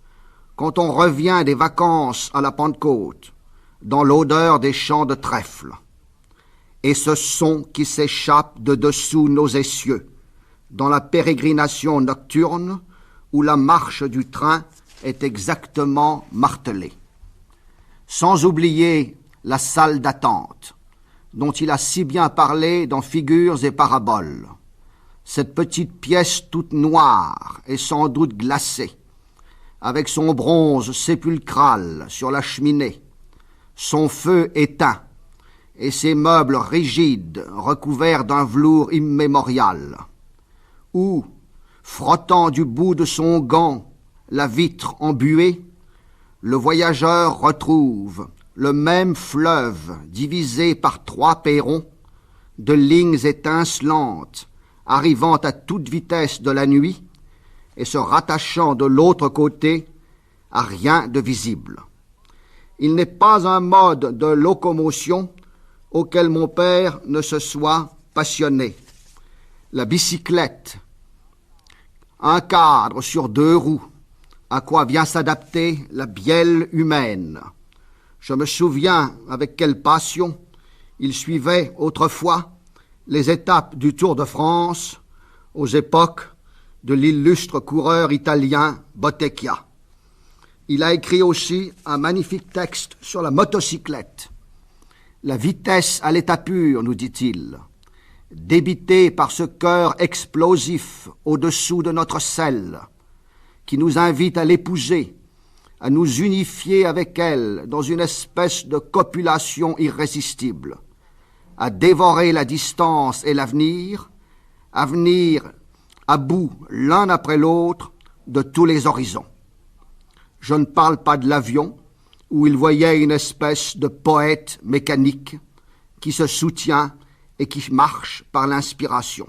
quand on revient des vacances à la Pentecôte, dans l'odeur des champs de trèfle, et ce son qui s'échappe de dessous nos essieux, dans la pérégrination nocturne où la marche du train est exactement martelée. Sans oublier la salle d'attente, dont il a si bien parlé dans Figures et Paraboles. Cette petite pièce toute noire et sans doute glacée, avec son bronze sépulcral sur la cheminée, son feu éteint et ses meubles rigides recouverts d'un velours immémorial, où, frottant du bout de son gant la vitre embuée, le voyageur retrouve le même fleuve divisé par 3 perrons, de lignes étincelantes, arrivant à toute vitesse de la nuit et se rattachant de l'autre côté à rien de visible. Il n'est pas un mode de locomotion auquel mon père ne se soit passionné. La bicyclette, un cadre sur 2 roues, à quoi vient s'adapter la bielle humaine. Je me souviens avec quelle passion il suivait autrefois les étapes du Tour de France aux époques de l'illustre coureur italien Bottecchia. Il a écrit aussi un magnifique texte sur la motocyclette. La vitesse à l'état pur, nous dit-il, débitée par ce cœur explosif au-dessous de notre selle, qui nous invite à l'épouser, à nous unifier avec elle dans une espèce de copulation irrésistible, à dévorer la distance et l'avenir, à venir à bout l'un après l'autre de tous les horizons. Je ne parle pas de l'avion, où il voyait une espèce de poète mécanique qui se soutient et qui marche par l'inspiration.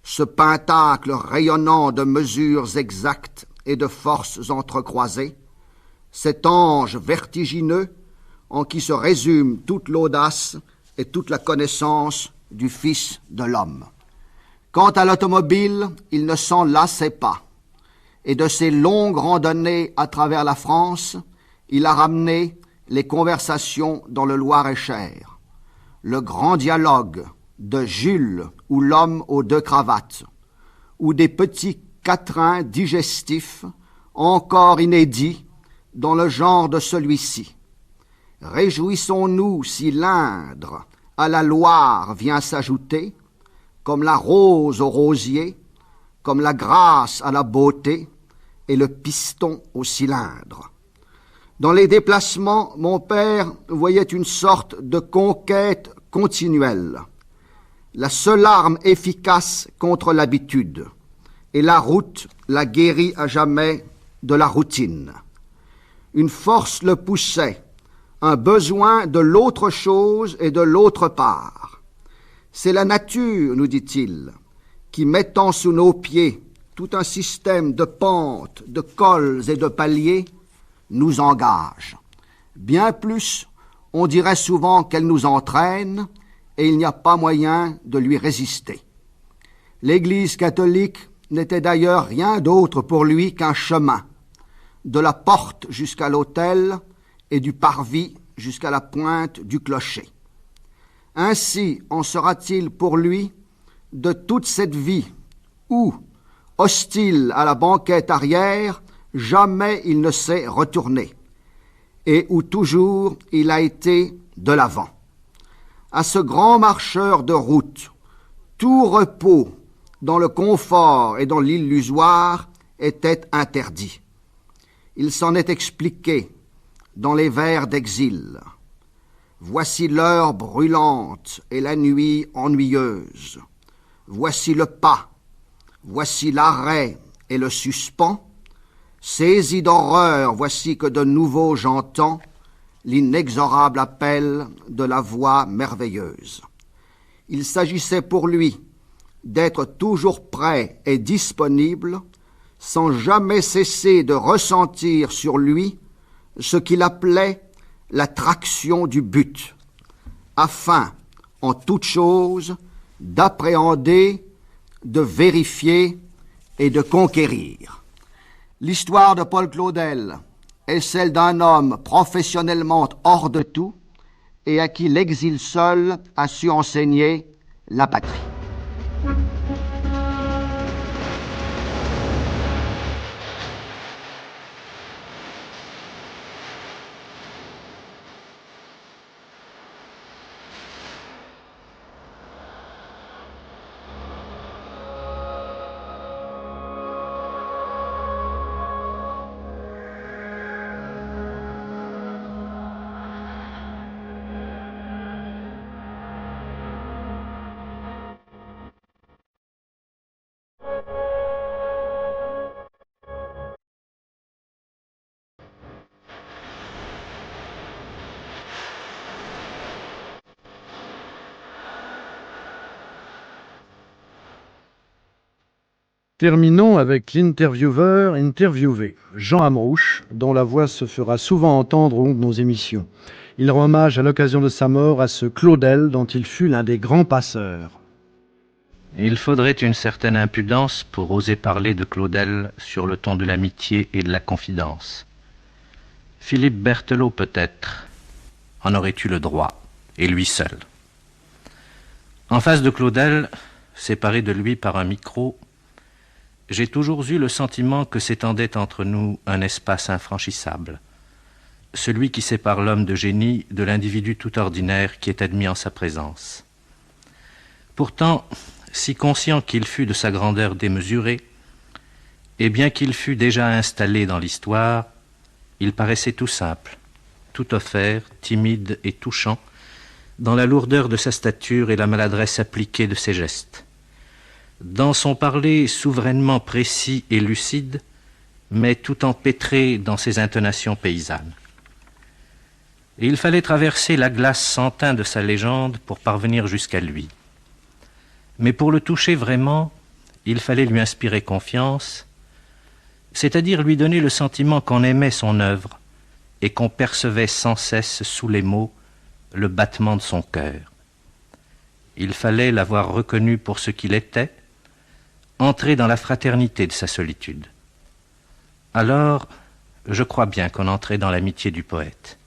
Ce pentacle rayonnant de mesures exactes et de forces entrecroisées, cet ange vertigineux en qui se résume toute l'audace et toute la connaissance du Fils de l'homme. Quant à l'automobile, il ne s'en lassait pas, et de ses longues randonnées à travers la France, il a ramené les conversations dans le Loir-et-Cher, le grand dialogue de Jules ou l'homme aux 2 cravates, ou des petits quatrains digestifs encore inédits dans le genre de celui-ci. Réjouissons-nous si l'Indre à la Loire vient s'ajouter, comme la rose au rosier, comme la grâce à la beauté et le piston au cylindre. Dans les déplacements, mon père voyait une sorte de conquête continuelle, la seule arme efficace contre l'habitude, et la route l'a guéri à jamais de la routine. Une force le poussait, un besoin de l'autre chose et de l'autre part. C'est la nature, nous dit-il, qui, mettant sous nos pieds tout un système de pentes, de cols et de paliers, nous engage. Bien plus, on dirait souvent qu'elle nous entraîne, et il n'y a pas moyen de lui résister. L'Église catholique n'était d'ailleurs rien d'autre pour lui qu'un chemin, de la porte jusqu'à l'autel et du parvis jusqu'à la pointe du clocher. Ainsi en sera-t-il pour lui de toute cette vie où, hostile à la banquette arrière, jamais il ne s'est retourné, et où toujours il a été de l'avant. À ce grand marcheur de route, tout repos dans le confort et dans l'illusoire était interdit. Il s'en est expliqué dans les vers d'exil. Voici l'heure brûlante et la nuit ennuyeuse. Voici le pas, voici l'arrêt et le suspens. Saisi d'horreur, voici que de nouveau j'entends l'inexorable appel de la voix merveilleuse. Il s'agissait pour lui d'être toujours prêt et disponible, sans jamais cesser de ressentir sur lui ce qu'il appelait l'attraction du but, afin, en toute chose, d'appréhender, de vérifier et de conquérir. L'histoire de Paul Claudel est celle d'un homme professionnellement hors de tout et à qui l'exil seul a su enseigner la patrie. Terminons avec l'intervieweur interviewé, Jean Amrouche, dont la voix se fera souvent entendre au long de nos émissions. Il rend hommage à l'occasion de sa mort à ce Claudel dont il fut l'un des grands passeurs. Il faudrait une certaine impudence pour oser parler de Claudel sur le ton de l'amitié et de la confidence. Philippe Berthelot peut-être en aurait eu le droit, et lui seul. En face de Claudel, séparé de lui par un micro, j'ai toujours eu le sentiment que s'étendait entre nous un espace infranchissable, celui qui sépare l'homme de génie de l'individu tout ordinaire qui est admis en sa présence. Pourtant, si conscient qu'il fût de sa grandeur démesurée, et bien qu'il fût déjà installé dans l'histoire, il paraissait tout simple, tout offert, timide et touchant, dans la lourdeur de sa stature et la maladresse appliquée de ses gestes. Dans son parler souverainement précis et lucide, mais tout empêtré dans ses intonations paysannes. Et il fallait traverser la glace sans teint de sa légende pour parvenir jusqu'à lui. Mais pour le toucher vraiment, il fallait lui inspirer confiance, c'est-à-dire lui donner le sentiment qu'on aimait son œuvre et qu'on percevait sans cesse sous les mots le battement de son cœur. Il fallait l'avoir reconnu pour ce qu'il était, entrer dans la fraternité de sa solitude. Alors, je crois bien qu'on entrait dans l'amitié du poète.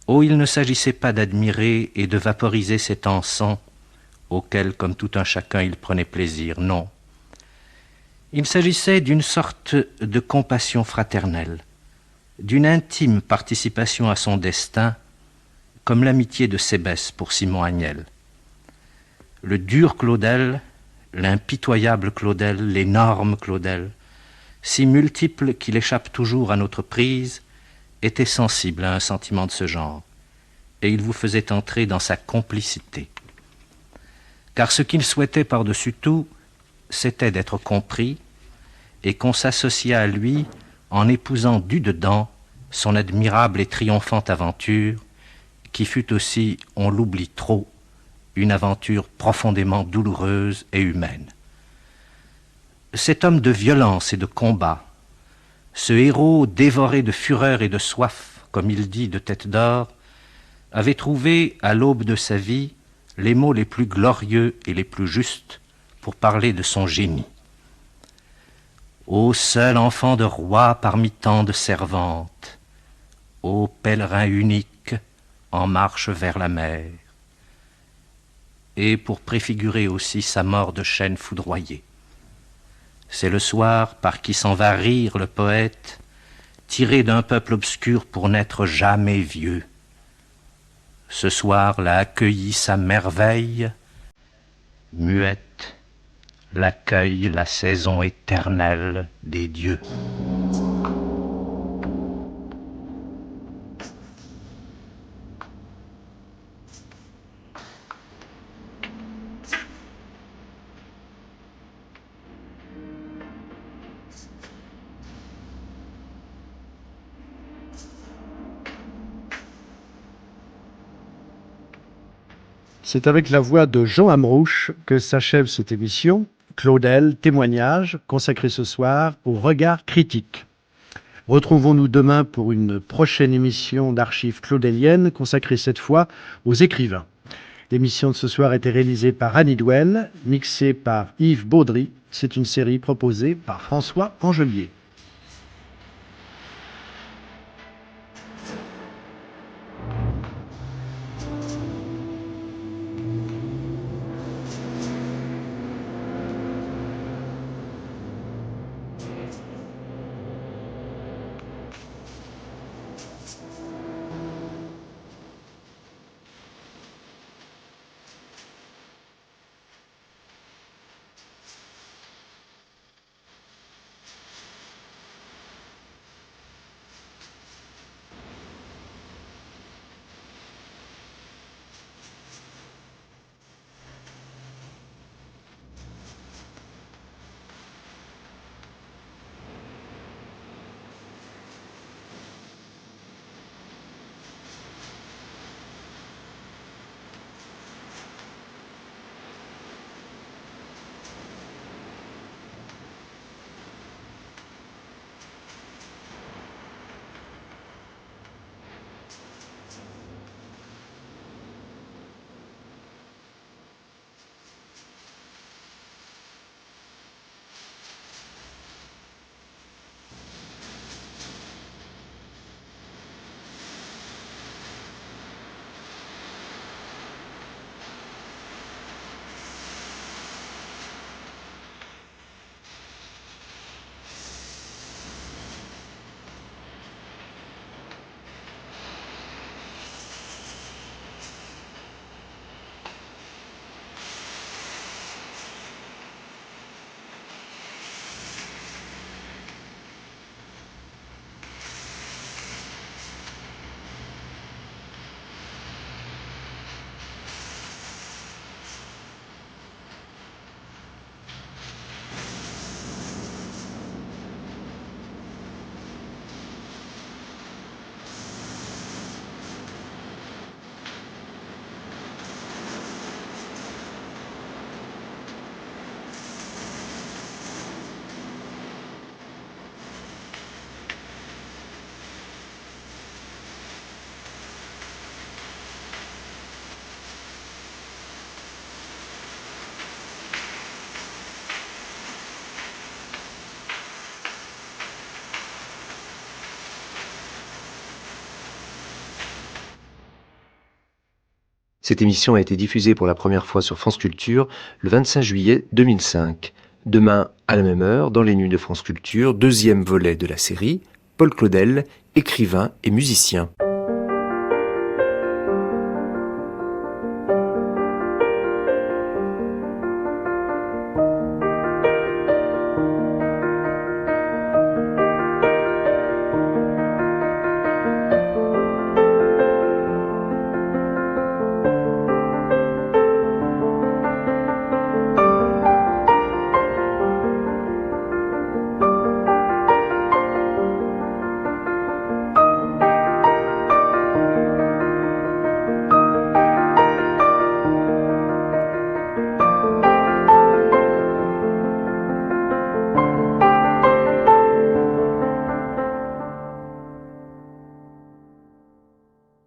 Oh, il ne s'agissait pas d'admirer et de vaporiser cet encens auquel, comme tout un chacun, il prenait plaisir, non. Il s'agissait d'une sorte de compassion fraternelle, d'une intime participation à son destin, comme l'amitié de Sébès pour Simon Agnel. Le dur Claudel, l'impitoyable Claudel, l'énorme Claudel, si multiple qu'il échappe toujours à notre prise, était sensible à un sentiment de ce genre, et il vous faisait entrer dans sa complicité. Car ce qu'il souhaitait par-dessus tout, c'était d'être compris, et qu'on s'associa à lui en épousant du dedans son admirable et triomphante aventure, qui fut aussi, on l'oublie trop, une aventure profondément douloureuse et humaine. Cet homme de violence et de combat, ce héros dévoré de fureur et de soif, comme il dit de Tête d'Or, avait trouvé, à l'aube de sa vie, les mots les plus glorieux et les plus justes pour parler de son génie. Ô seul enfant de roi parmi tant de servantes, ô pèlerin unique en marche vers la mer. Et pour préfigurer aussi sa mort de chêne foudroyé. C'est le soir par qui s'en va rire le poète, tiré d'un peuple obscur pour n'être jamais vieux. Ce soir l'a accueilli sa merveille, muette, l'accueille la saison éternelle des dieux. C'est avec la voix de Jean Amrouche que s'achève cette émission. Claudel, témoignage, consacré ce soir au regard critique. Retrouvons-nous demain pour une prochaine émission d'archives claudéliennes consacrée cette fois aux écrivains. L'émission de ce soir a été réalisée par Annie Douel, mixée par Yves Baudry. C'est une série proposée par François Angelier. Cette émission a été diffusée pour la première fois sur France Culture le 25 juillet 2005. Demain, à la même heure, dans les Nuits de France Culture, deuxième volet de la série, Paul Claudel, écrivain et musicien.